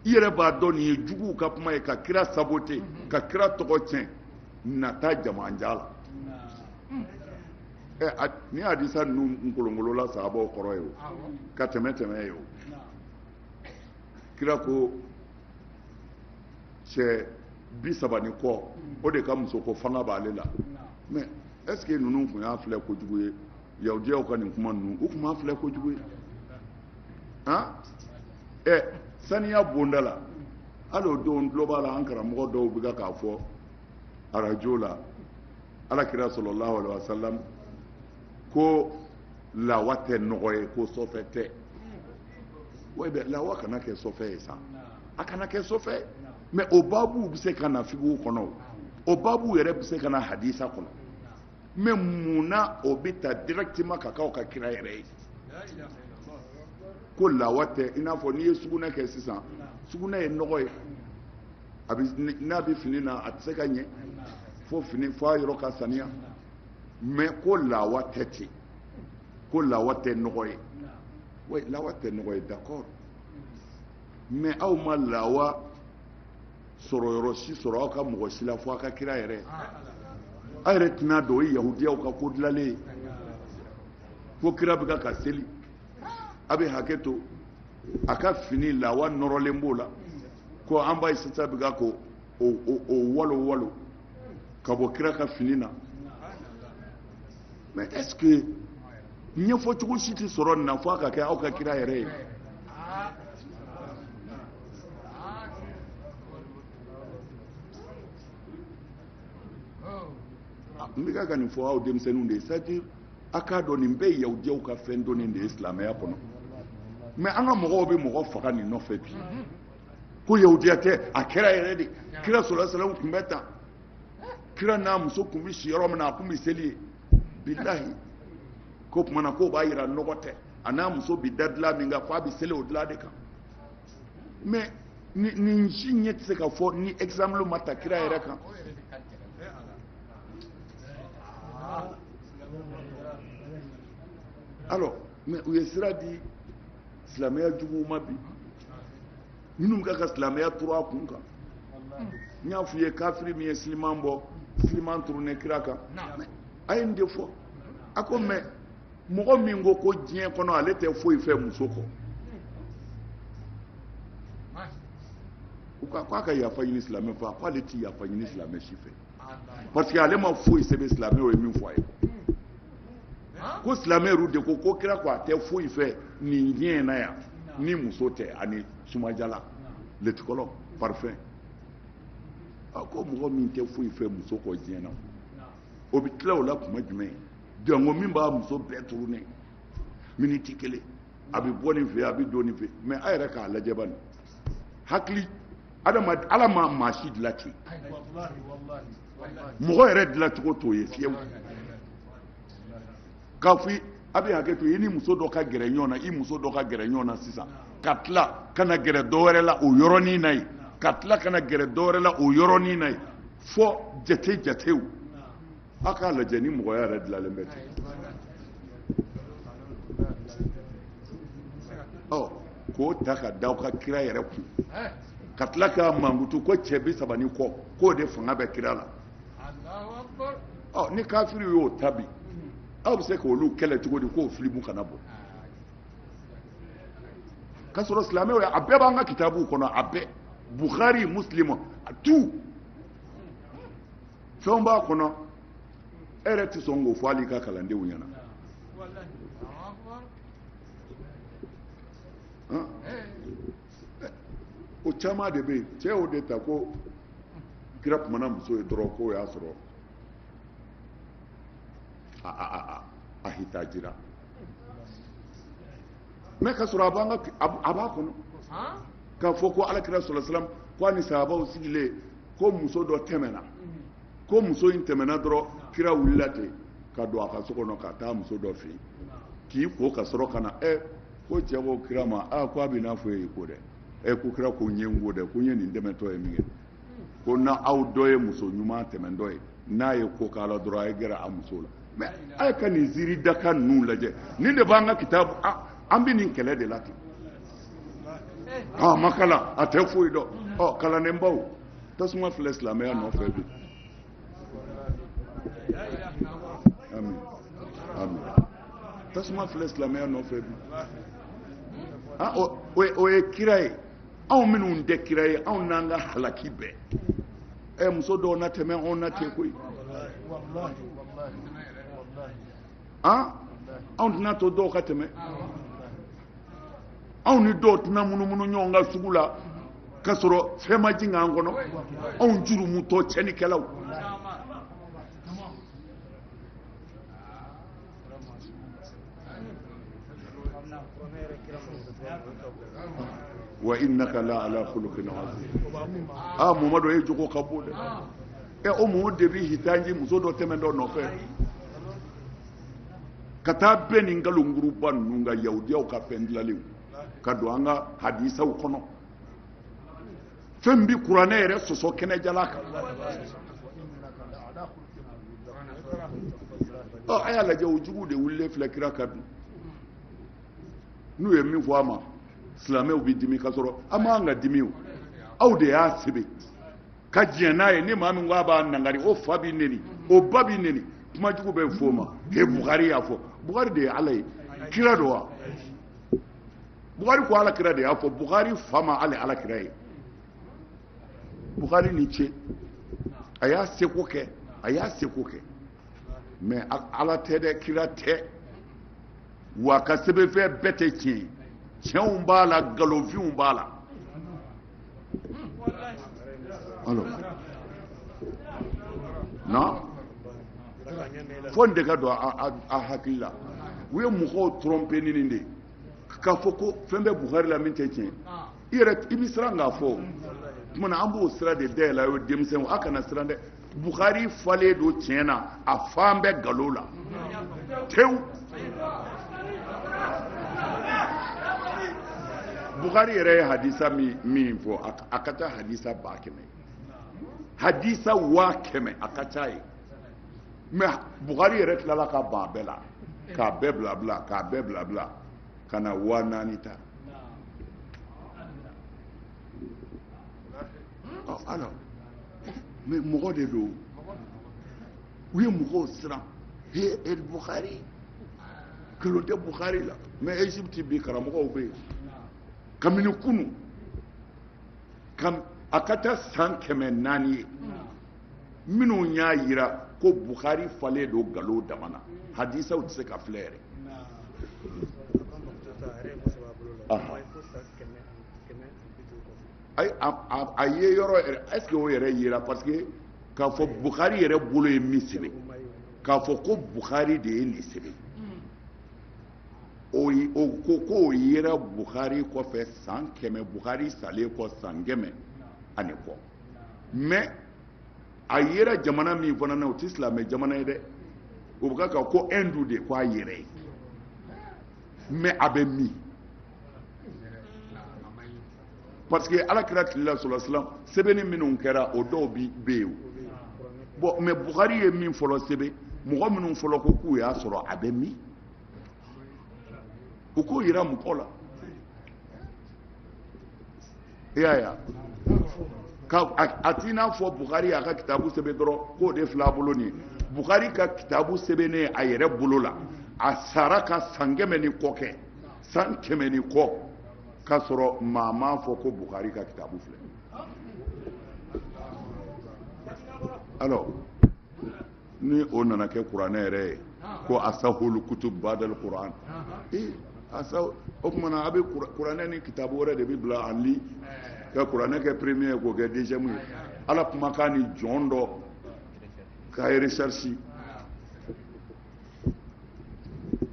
i yɛrɛ b'a dɔn nin ye juguw ka kuma ye ka kira sabote ka kira tɔgɔ tiɲɛ nata jamanja la ni hadisa ninnu nkolonkolola sahabaw kɔrɔ ye o ka tɛmɛ ye o kira ko cɛ 30 ni kɔ o de ka muso ko fanga b'ale la mais est ce que ninnu tun y'a filɛ kojugu ye yahudiyaw ka nin kuma ninnu u tun b'a filɛ kojugu ye saniya bonda la hali o don tulo b'a la an karamɔgɔ dɔw bɛ k'a fɔ arajo la alakira sallallahu alaihi wasallam ko lawa tɛ nɔgɔ ye ko sɔfɛ tɛ wa lawa kana kɛ sɔfɛ ye sa a kana kɛ sɔfɛ mais o babu bɛ se ka na figiw kɔnɔ o babu yɛrɛ bɛ se ka na hadisa kɔnɔ mais munna o bɛ ta directement ka k'aw ka kira yɛrɛ ye ko lawa tɛ i n'a fɔ n'i ye sugunɛ kɛ sisan sugunɛ ye nɔgɔ ye n'a bɛ fini na a tɛ se ka ɲɛ fo a yɔrɔ ka saniya mais ko lawa tɛ ten ko lawa tɛ nɔgɔ ye oui lawa tɛ nɔgɔ ye d'accord mais aw ma lawa sɔrɔ yɔrɔ si sɔrɔ aw ka mɔgɔ si la fo aw ka kira yɛrɛ aw yɛrɛ tɛna dɔn o ye yahudiyaw ka ko dilanlen ye fo kira bɛ ka seli a bɛ hakɛ to a ka fini lawa nɔrɔlen b'o la ko an b'a ye sisan bɛ ka ko o walo ka bɔ kira ka fini na mais est ce que ɲɛfɔ cogo si tɛ sɔrɔ nin na fo a ka kɛ aw ka kira yɛrɛ ye. n bɛ ka nin fɔ aw denmisɛnninw de ye c'est-à-dire a k'a dɔn nin bɛɛ ye yahudiyaw ka fɛn dɔnnen de ye silamɛya kɔnɔ mais an ka mɔgɔw bɛ mɔgɔ faga nin nɔfɛ bi ko yahudiya tɛ a kɛra yɛrɛ de kira sɔrɔla salamu tun bɛ tan kira n'a muso tun bɛ si yɔrɔ min na a tun bɛ seli ye bilahi ko tuma na k'o b'a jira nɔgɔ tɛ a n'a muso bɛ da dilan min kan f'a bɛ seli o dilan de kan mais nin si ɲɛ tɛ se ka fɔ ni exemple ma ta kira yɛrɛ kan. Alors mais u ye sira di silamɛya juguw ma bi minnu ka silamɛya turu a kun kan n y'a f'i ye kafiri min ye siliman bɔ siliman turunen kira kan a ye nin de fɔ a ko mais mɔgɔ min ko ko diɲɛ kɔnɔ ale tɛ foyi fɛ muso kɔ u ko a ka yafa ɲini silamɛ fɛ a ko ale tɛ yafa ɲini silamɛ si fɛ parce que ale ma foyi sɛbɛn silamɛ o ye min fɔ a ye ko silamɛru de ko kira ko a tɛ foyi fɛ nin diɲɛ na yan ni muso tɛ ani sumajala letikɔlɔ parfum a ko mɔgɔ min tɛ foyi fɛ muso kɔ diɲɛ na o bɛ tila o la kuma jumɛn jango min b'a muso bɛɛ turunen miniti kelen a bɛ bɔ nin fɛ a bɛ don nin fɛ mais a yɛrɛ k'a lajɛ bani hakili adamaden ala ma maa si dilan ten mɔgɔ yɛrɛ dilan cogo t'o ye fiyewu k'a fɔ a bɛ hakɛ to i ni muso dɔ ka gɛrɛ ɲɔgɔn na i muso dɔ ka gɛrɛ ɲɔgɔn na sisan ka tila ka na gɛrɛ dɔwɛrɛ la o yɔrɔnin na yen ka tila ka na gɛrɛ dɔwɛrɛ la o yɔrɔnin na yen fɔ jatew a k'a lajɛ ni mɔgɔya yɛrɛ dilanlen bɛ ten k'o ta ka da aw ka kira yɛrɛ kun ka tila k'a mankutu ko cɛ 30 kɔ k'o de fanga bɛ kira la ni kafiri y'o tabi aw bɛ se k'olu kɛlɛ cogo di k'o filimu kana bɔ k'a sɔrɔ silamɛw a bɛɛ b'an ka kitabuw kɔnɔ a bɛɛ Bukhari Muslim a tout fɛnw b'a kɔnɔ e yɛrɛ tɛ sɔn k'o fɔ hali ka kalandenw ɲɛna o caman de bɛ yen cɛ y'o de ta ko kira kumana muso ye dɔrɔn k'o y'a sɔrɔ a hitajira mais ka sɔrɔ a b'a kɔnɔ k'a fɔ ko alakira sallallahu alaihi wasallam ko a ni sahabaw sigilen ko muso dɔ tɛmɛna ko muso in tɛmɛna dɔrɔn kira wulila ten ka don a ka so kɔnɔ ka taa muso dɔ fɛ yen k'i ko ka sɔrɔ ka na ko cɛ ko kira ma ko a bɛ n'a fɔ e ye ko dɛ ko kira ko n ye n ko dɛ ko n ye nin dɛmɛtɔ ye min kɛ ko na aw dɔ ye muso ɲuman tɛmɛntɔ ye n'a ye ko k'a la dɔrɔn a ye gɛrɛ a muso la mais a ye ka nin ziiri daka ninnu lajɛ nin de b'an ka kitabu an bɛ nin kɛlɛ de la ten a ma kalan a tɛ foyi dɔn kalandenbaw tasuma filɛ silamɛya nɔfɛ bi amin amin tasuma filɛ silamɛya nɔfɛ bi o ye kira ye anw minnu tɛ kira ye anw n'an ka halaki bɛɛ muso dɔw na tɛmɛ anw na ten koyi anw tɛna to dɔw ka tɛmɛ anw ni dɔw tɛna munumunu ɲɔgɔn ka sugu la ka sɔrɔ fɛn ma jigin an kɔnɔ anw jurumutɔ cɛnikɛlaw wa innaka la ala khuluqin azim Muhammadu ye jogo ka bo de o mu de bi hitanji muso dɔ tɛmɛ dɔ nɔfɛ ka taa bɛn nin ngalonguruba ninnu ka yahudiyaw ka fɛn dilanlenw ka don an ka hadisaw kɔnɔ fɛn bi kuranɛ yɛrɛ sɔsɔ kɛnɛjala kan a y'a lajɛ o jugu de wulilen filɛ kira ka bi n'u ye min fɔ a ma silamɛw bɛ dimi ka sɔrɔ a m'an ka dimi o aw de y'a sɛbɛn ka diɲɛ n'a ye ni maa min ko a b'a nangari o fa b'i neni o ba b'i neni kuma jugu bɛ fɔ o ma Bukhari y'a fɔ Bukhari de ye ala ye kira don wa Bukhari ko ala kira de y'a fɔ Bukhari fa ma ala kira ye Bukhari ni ce a y'a seko kɛ mais ala tɛ dɛ kira tɛ wa ka sɛbɛnfɛn bɛɛ tɛ tiɲɛ tiɲɛw b'a la nkalonfinw b'a la alors non fo n de ka don a hakili la u ye mɔgɔw tromper ni nin de ye k'a fɔ ko fɛn bɛ Buhari la min tɛ tiɲɛ i yɛrɛ i bɛ siran k'a fɔ tuma na an b'o sira de dayɛlɛ o denmisɛnw a kana siran dɛ Buhari falen don tiɲɛ na a fan bɛ nkalon la tewu Buhari yɛrɛ ye hadisa min fɔ a ka ca hadisa 100 hadisa 100 a ka ca ye mais Buhari yɛrɛ tilala ka ban bɛɛ la k'a bɛɛ bila ka na 400 ta alors mais mɔgɔ de don u ye mɔgɔw siran Buhari kɛlɛ tɛ Buhari la mais Egypte bi karamɔgɔw bɛ yen kabini kunu a ka taa san 400 ye minnu y'a jira ko Buhari falen don nkalon dama na hadisaw tɛ se ka filɛ yɛrɛ a ye yɔrɔ yɛrɛ est-ce que o yɛrɛ yera parce que k'a fɔ Buhari yɛrɛ bolo ye min sɛbɛn k'a fɔ ko Buhari de ye nin sɛbɛn o ko k'o yera Buhari kɔfɛ san 100 Buhari salen kɔ san 100 ani kɔ mais a yera jamana min fana na o tɛ silamɛ jamana ye dɛ o bɛ ka ko Hindu de ko a yɛrɛ ye mais a bɛ min parce que alakira tilala sallallahu alaihi wasallam sɛbɛnni minnu kɛra o dɔw bɛ yen bon mais Buhari ye min fɔlɔ sɛbɛn mɔgɔ minnu fɔlɔ ko k'u y'a sɔrɔ a bɛ min u k'o yira mɔgɔw la i y'a ye a t'i n'a fɔ Buhari y'a ka kitabu sɛbɛn dɔrɔn k'o de filɛ a bolo nin ye Buhari ka kitabu sɛbɛnnen a yɛrɛ bolo la a sara ka san 100 ni kɔ kɛ san 100 ni kɔ k'a sɔrɔ maa m'a fɔ ko Buhari ka kitabu filɛ alors ni o nana kɛ kuranɛ yɛrɛ ye ko asahul kutub badal Quran o kumana a bɛ kuranɛ ni kitabu wɛrɛ de bɛ bila en ligne ka kuranɛ kɛ premier k'o kɛ deuxième ye ala kumakan ni jɔn dɔ k'a ye recherche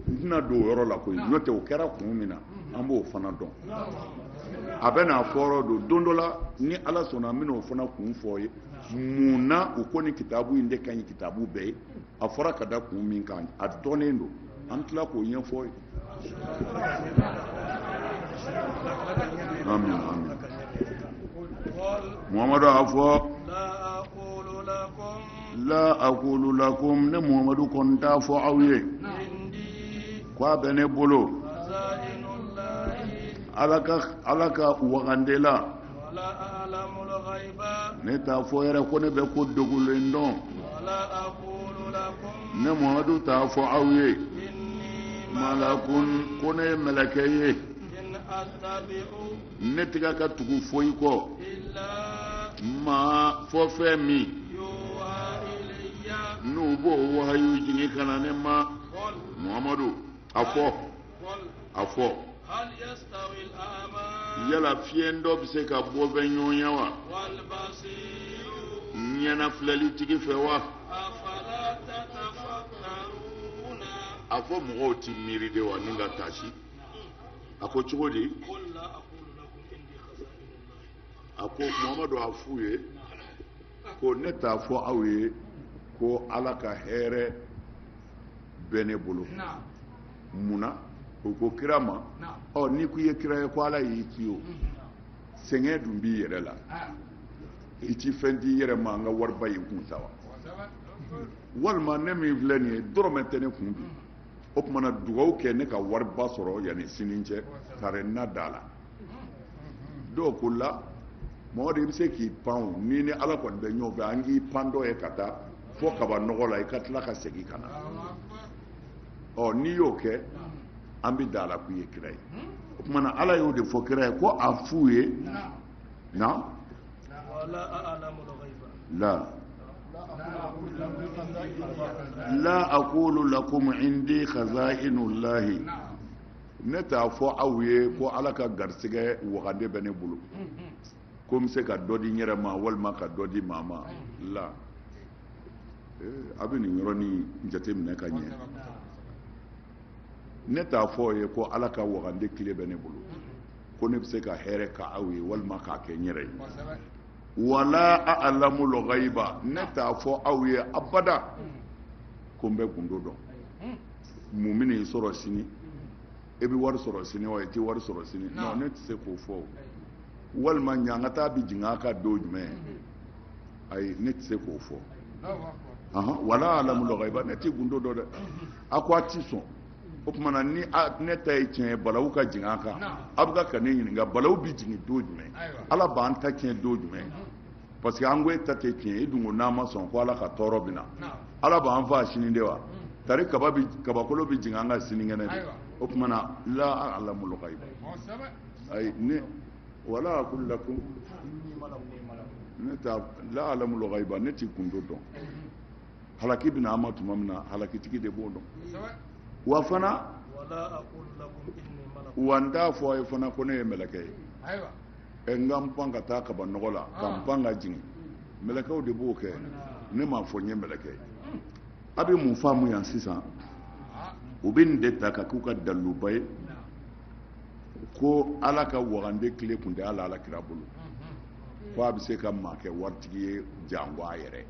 n tɛna don o yɔrɔ la koyi n'o tɛ o kɛra kun min na an b'o fana dɔn a bɛ n'a fɔ don dɔ la ni ala sɔnna an bɛna o fana kun fɔ ye mun na u ko ni kitabu in de ka ɲi kitabu bɛɛ ye a fɔra ka da kun min kan a dɔnnen don an tila k'o ɲɛfɔ ye amin amin Muhammadu a fɔ la aqulu lakum ne Muhammadu kɔni t'a fɔ aw ye ko a bɛ ne bolo ala ka wagande la ne t'a fɔ yɛrɛ ko ne bɛ ko dogolen dɔn ne Muhammadu t'a fɔ aw ye malakun ko ne ye mɛlɛkɛ ye ne tɛgɛ ka tugu foyi kɔ ma fɔ fɛn min n'u b'o wahayu jigin ka na ne ma Muhammadu a fɔ yala fiɲɛ dɔ bɛ se ka bɔ bɛ ɲɔgɔn ye wa ɲɛna filɛli tigi fɛ wa a fɔ mɔgɔw ti miiri de wa ni ka taasi a ko cogo di a ko Muhammadu a f'u ye ko ne t'a fɔ aw ye ko ala ka hɛrɛ bɛ ne bolo munna o ko kira ma ni ko i ye kira ye ko ala y'i ci o sɛgɛn dun b'i yɛrɛ la i ti fɛn di yɛrɛ ma an ka wariba y'i kun sa wa walima ne min filɛ nin ye dɔrɔmɛ tɛ ne kun bi o tumana dugawu kɛ ne ka wariba sɔrɔ yanni sini cɛ kare na da la dɔw ko la mɔgɔ de i bɛ se k'i pan ni ni ala kɔni bɛ ɲɔgɔn fɛ an k'i pan dɔ ye ka taa fo kaba nɔgɔ la i ka tila ka segin ka na n'i y'o kɛ an bɛ da la k'u ye kira ye o tumana ala y'o de fɔ kira ye ko a f'u ye na la aqulu lakum indi khazainullahi ne t'a fɔ aw ye ko ala ka garisɛgɛ wagande bɛ ne bolo ko n bɛ se ka dɔ di n yɛrɛ ma walima ka dɔ di maa ma la a bɛ nin yɔrɔnin jateminɛ ka ɲɛ ne t'a fɔ aw ye ko ala ka wagande tile bɛ ne bolo ko ne bɛ se ka hɛrɛ ka aw ye walima k'a kɛ n yɛrɛ ye wala a'lamul ghaiba ne t'a fɔ aw ye abada ko n bɛ gundo dɔn mun bɛ n'i sɔrɔ sini e bɛ wari sɔrɔ sini wa i tɛ wari sɔrɔ sini non ne tɛ se k'o fɔ walima ɲangata bɛ jigin a ka don jumɛn ayi ne tɛ se k'o fɔ wala a'lamul ghaiba ne tɛ gundo dɔn dɛ a ko a tɛ sɔn o tuma na ni ne ta ye tiɲɛ ye balawu ka jigin a kan a bɛ ka ne ɲininka balawu bɛ jigin don jumɛn ala b'an ta tiɲɛ don jumɛn parce que an ko e ta tɛ tiɲɛ e dun ko n'a ma sɔn ko ala ka tɔɔrɔ bɛ na ala b'an faa sini de wa tari kabakolo bɛ jigin an ka sini kɛnɛ de o tuma na la a'lamul ghaiba ayi ne wala aqulu lakum ne ta la a'lamul ghaiba ne tɛ gundo dɔn halaki bɛ na an ma tuma min na halakitigi de b'o dɔn wa fana wa n t'a fɔ a ye fana ko ne ye mɛlɛkɛ ye n ka n pan ka taa kaba nɔgɔ la ka n pan ka jigin mɛlɛkɛw de b'o kɛ ne m'a fɔ n ye mɛlɛkɛ ye a bɛ mun faamu yan sisan u bɛ nin de ta ka k'u ka daliluba ye ko ala ka wagande tile tun tɛ ala kira bolo ko a bɛ se ka maa kɛ waritigi ye jango a yɛrɛ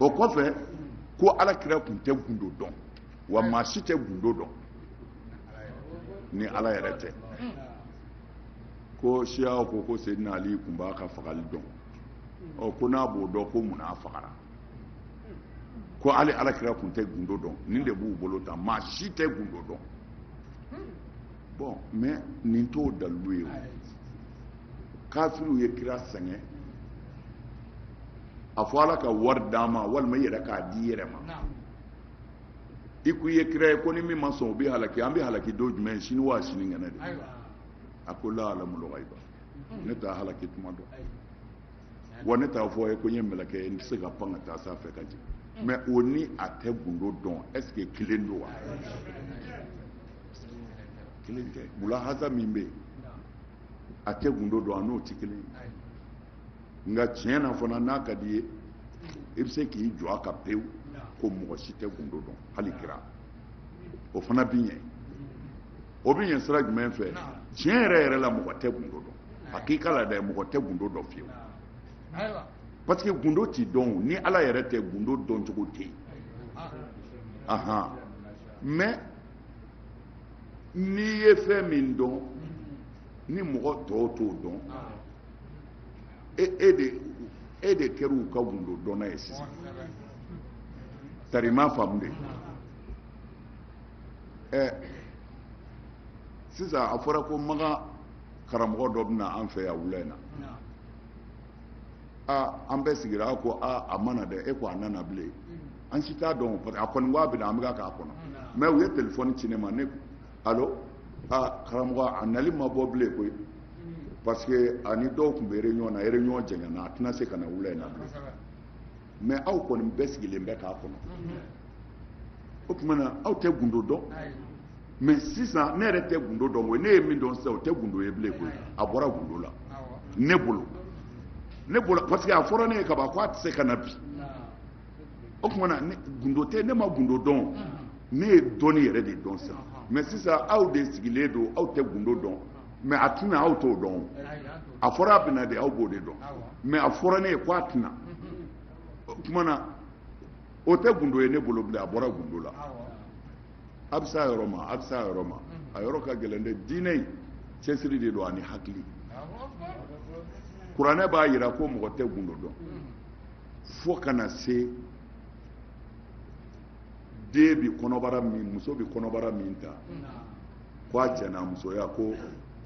o kɔfɛ ko ala kira tun tɛ gundo dɔn wa maa si tɛ gundo dɔn ni ala yɛrɛ tɛ ko siyaw ko Seydina Ali tun b'a ka fagali dɔn ko n'a b'o dɔn ko mun n'a fagara ko hali ala kira tun tɛ gundo dɔn nin de b'u bolo ta maa si tɛ gundo dɔn bon mais nin t'o dalilu ye kafiriw ye kira sɛgɛn a fɔ ala ka wari d'a ma walima i yɛrɛ k'a di i yɛrɛ ma i ko i ye kira ye ko ni min ma sɔn o bɛ halaki an bɛ halaki don jumɛn sini wa sini kɛnɛ de a ko la a'lamul ghaiba ne t'a halaki tuma dɔn wa ne t'a fɔ a ye ko n ye mɛlɛkɛ ye n tɛ se ka pan ka taa sanfɛ ka jigin mais o ni a tɛ gundo dɔn est ce que kelen don wa kelen tɛ mulahasa min bɛ yen a tɛ gundo dɔn a n'o tɛ kelen ye nka tiɲɛ na fana n'a ka di ye i bɛ se k'i jɔ a kan pewu ko mɔgɔ si tɛ gundo dɔn hali kira o fana bɛ ɲɛ o bɛ ɲɛ sira jumɛn fɛ tiɲɛ yɛrɛ yɛrɛ la mɔgɔ tɛ gundo dɔn hakika la dɛ mɔgɔ tɛ gundo dɔn fiyewu parce que gundo t'i dɔn ni ala yɛrɛ tɛ gundo dɔn cogo tɛ yen mais n'i ye fɛn min dɔn ni mɔgɔ tɔw t'o dɔn e de kɛra u ka gundo dɔnna ye sisan tari ma faamu de sisan a fɔra ko maga karamɔgɔ dɔ bɛ na an fɛ yan wula in na an bɛɛ sigira a ko a mana dɛ e ko a nana bilen an si t'a dɔn parce que a kɔni k'a bɛ na an bɛ k'a kɔnɔ mais u ye telefɔni ci ne ma ne allo karamɔgɔ a nali ma bɔ bilen koyi parce que ani dɔw tun bɛ réunion na réunion jɛngɛnna a tɛna se ka na wula in na bilen mais aw kɔni bɛɛ sigilen bɛ k'a kɔnɔ o tuma na aw tɛ gundo dɔn mais sisan ne yɛrɛ tɛ gundo dɔn koyi ne ye min dɔn sisan o tɛ gundo ye bilen koyi a bɔra gundo la ne bolo parce que a fɔra ne ye kaban ko a tɛ se ka na bi o tuma na gundo tɛ ne ma gundo dɔn ne ye dɔnni yɛrɛ de dɔn sisan mais sisan aw de sigilen don aw tɛ gundo dɔn mais a tɛna aw t'o dɔn a fɔra a bɛ na de aw b'o de dɔn mais a fɔra ne ye ko a tɛna o tuma na o tɛ gundo ye ne bolo bilen a bɔra gundo la a bɛ s'a yɔrɔ ma a yɔrɔ ka gɛlɛn dɛ diinɛ in cɛsiri de don ani hakili kuranɛ b'a jira ko mɔgɔ tɛ gundo dɔn fo kana se den bi kɔnɔbara min muso bi kɔnɔbara min ta ko a jɛnna musoya ko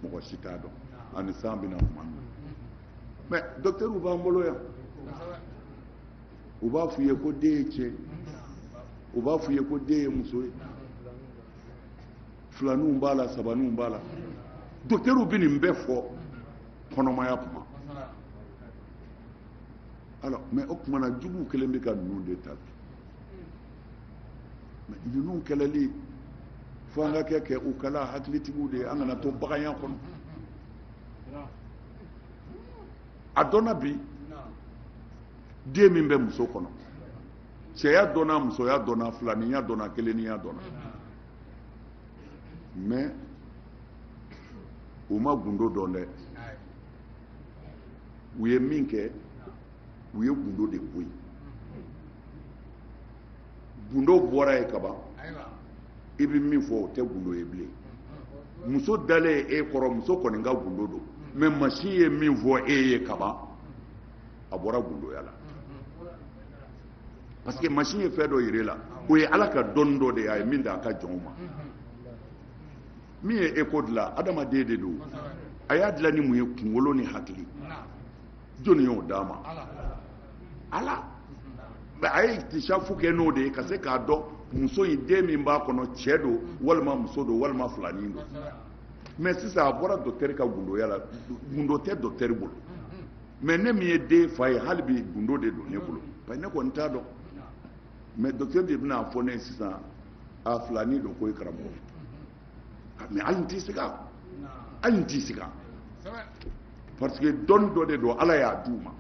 mɔgɔ si t'a dɔn ani san bɛna tuma min mais docteur b'an bolo yan u b'a f'u ye ko den ye cɛ u b'a f'u ye ko den ye muso ye filaninw b'a la sabaninw b'a la docteur bɛ nin bɛɛ fɔ kɔnɔmaya kuma alors mais o tuma na juguw kelen bɛ ka ninnu de ta mais ninnu kɛlɛli fo an ka kɛ u kala hakilitigiw de an kana to baganya kɔnɔ a dɔnna bi den min bɛ muso kɔnɔ cɛya dɔnna musoya dɔnna filaniya dɔnna keleniya dɔnna mais u ma gundo dɔn dɛ u ye min kɛ u ye gundo de bɔ yen gundo bɔra ye kaban i bɛ min fɔ o tɛ gundo ye bilen muso dalen e kɔrɔ muso kɔni ka gundo don mais machine ye min fɔ e ye kaban a bɔra gundoya la parce que machine ye fɛn dɔ yir'e la o ye ala ka dɔnni dɔ de ye a ye min d'a ka jɔnw ma min ye eko dilan adamaden de don a y'a dilan ni mun ye kunkolo ni hakili jɔnni y'o d'a ma ala a ye tisafu kɛ n'o de ye ka se k'a dɔn muso in den min b'a kɔnɔ cɛ don walima muso don walima filanin don mais sisan a bɔra docteur ka gundoya la gundo tɛ docteur bolo mais ne min ye den fa ye hali bi gundo de don ne bolo parce que ne kɔni t'a dɔn mais docteur de bɛna fɔ ne sisan a filanin don ko ye karamɔgɔ mais hali n t'i siga hali n t'i siga parce que dɔnni dɔ de don ala y'a d'u ma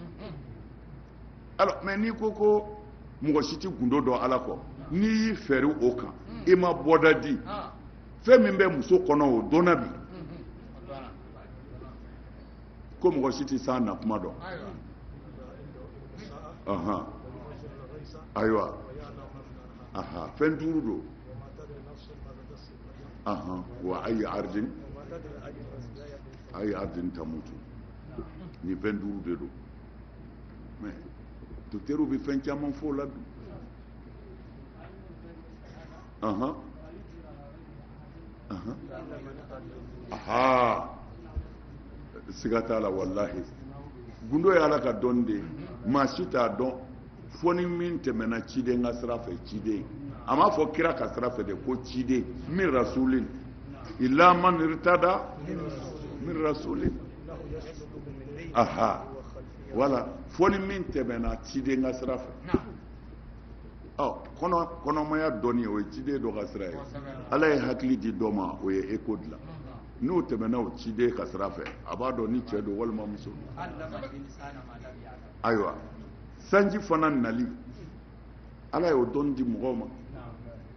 alors mais n'i ko ko mɔgɔ si tɛ gundo dɔn ala kɔ n'i y'i fɛɛrɛ o kan i ma bɔda di fɛn min bɛ muso kɔnɔ o dɔnna bi ko mɔgɔ si tɛ s'an na kuma dɔn ayiwa fɛn duuru don wa ayi ardin tamutu ni fɛn duuru de don mais docteur bɛ fɛn caman fɔ o la bi siga t'a la wallahi gundo ye ala ka dɔn de maa si t'a dɔn fo ni min tɛmɛna ciden ka sira fɛ ciden a m'a fɔ kira ka sira fɛ de ko ciden min rasulin illa man irtada min rasulin wala fo ni min tɛmɛna ciden ka sira fɛ kɔnɔmaya dɔnni o ye ciden dɔ ka sira ye ala ye hakili di dɔ ma o ye eko dilan n'o tɛmɛna o ciden ka sira fɛ a b'a dɔn ni cɛ don walima muso ayiwa sanji fana nali ala y'o dɔnni di mɔgɔw ma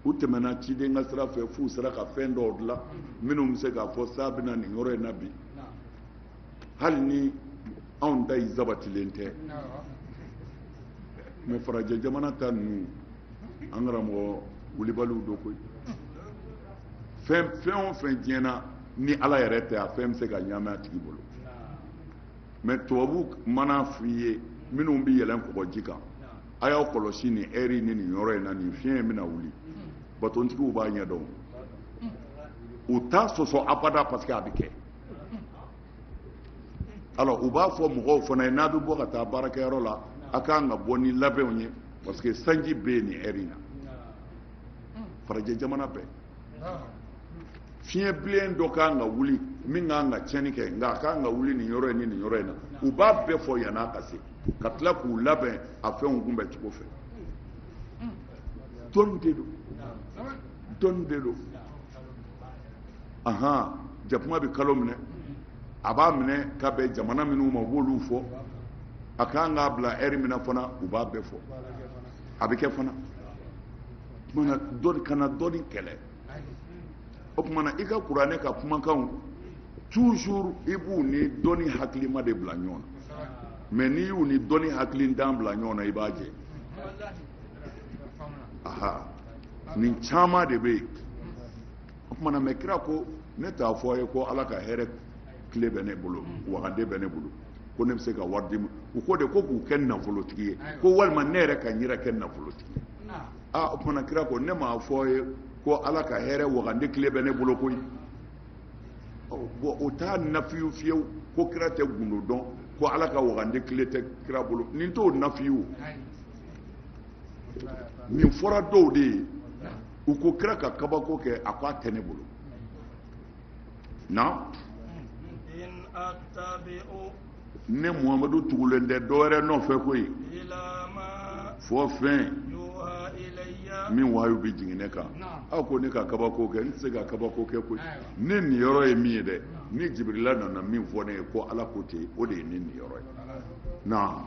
u tɛmɛna ciden ka sira fɛ f'u sera ka fɛn dɔw dilan minnu bɛ se k'a fɔ sa bɛna nin yɔrɔ in na bi hali ni anw ta yi sabatilen tɛ mais farajɛ jamana ta ninnu an karamɔgɔ wulibaliw don koyi fɛn o fɛn diɲɛna ni ala yɛrɛ tɛ a fɛn bɛ se ka ɲaamɛ a tigi bolo mais tubabu mana f'i ye minnu bɛ yɛlɛn kɔgɔji kan a y'aw kɔlɔsi nin ɛri ni nin yɔrɔ in na nin fiɲɛ bɛna wuli batontigiw b'a ɲɛ dɔn u t'a sɔsɔ abada parce que a bɛ kɛ alors u b'a fɔ mɔgɔw fana ye n'a bɛ bɔ ka taa baarakɛyɔrɔ la a k'an ka bɔ ni labɛnw ye parce que sanji bɛ yen nin ɛri na farajɛ jamana bɛɛ fiɲɛ bilen dɔ k'an ka wuli min k'an ka tiɲɛni kɛ nka a k'an ka wuli nin yɔrɔ in ni nin yɔrɔ in na u b'a bɛɛ fɔ yan'a ka se ka tila k'u labɛn a fɛnw kunbɛn cogo fɛ dɔnni de don dɔnni de don jakuma bɛ kalo minɛ a b'a minɛ ka bɛn jamana minnu ma u b'olu fɔ a k'an k'a bila ɛri min na fana u b'a bɛɛ fɔ a bɛ kɛ fana kana dɔnni kɛlɛ o kumana i ka kuranɛ ka kumakanw toujours i b'u ni dɔnni hakilima de bila ɲɔgɔn na mais n'i y'u ni dɔnni hakilitan bila ɲɔgɔn na i b'a jɛ nin caman de bɛ yen o kumana mais kira ko ne t'a fɔ a ye ko ala ka hɛrɛ tile bɛ ne bolo wagade bɛ ne bolo ko ne bɛ se ka wari di u ko de ko k'u kɛ nafolotigi ye ko walima ne yɛrɛ ka n yɛrɛ kɛ nafolotigi ye o kumana kira ko ne m'a fɔ a ye ko ala ka hɛrɛ wagande tile bɛ ne bolo koyi bon o t'a nafiyu fiyewu ko kira tɛ gundo dɔn ko ala ka wagande tile tɛ kira bolo nin t'o nafiyu nin fɔra dɔw de ye u ko kira ka kabako kɛ a ko a tɛ ne bolo na ne muhamadu tugulen tɛ dɔwɛrɛ nɔfɛ koyi fɔ fɛn min wahayu bi jigin ne kan aw ko ne ka kabako kɛ n tɛ se ka kabako kɛ koyi ne nin yɔrɔ ye min ye dɛ ni Jibirila nana min fɔ ne ye ko Ala ko ten o de ye ne nin yɔrɔ ye na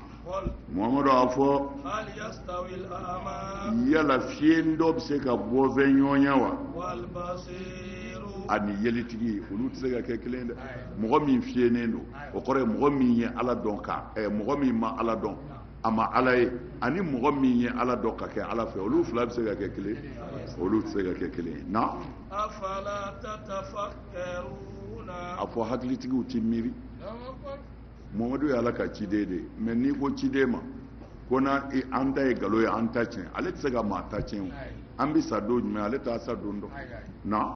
Muhamadu a fɔ yala fiyen dɔ bɛ se ka bɔ fɛn ɲɔgɔnya wa ani yelitigi olu tɛ se ka kɛ kelen dɛ mɔgɔ min fiyenen don o kɔrɔ ye mɔgɔ min ye Ala dɔn mɔgɔ min ma Ala dɔn a ma Ala ye ani mɔgɔ min ye Ala dɔn ka kɛ Ala fɛ olu fila bɛ se ka kɛ kelen olu tɛ se ka kɛ kelen na a fɔ hakilitigiw ti miiri Muhamadu ye Ala ka ciden de mais n'i ko ciden ma ko na an ta ye nkalon ye an ta tiɲɛ ale tɛ se ka maa ta tiɲɛ o an bɛ sa don jumɛn ale t'a sa don dɔn na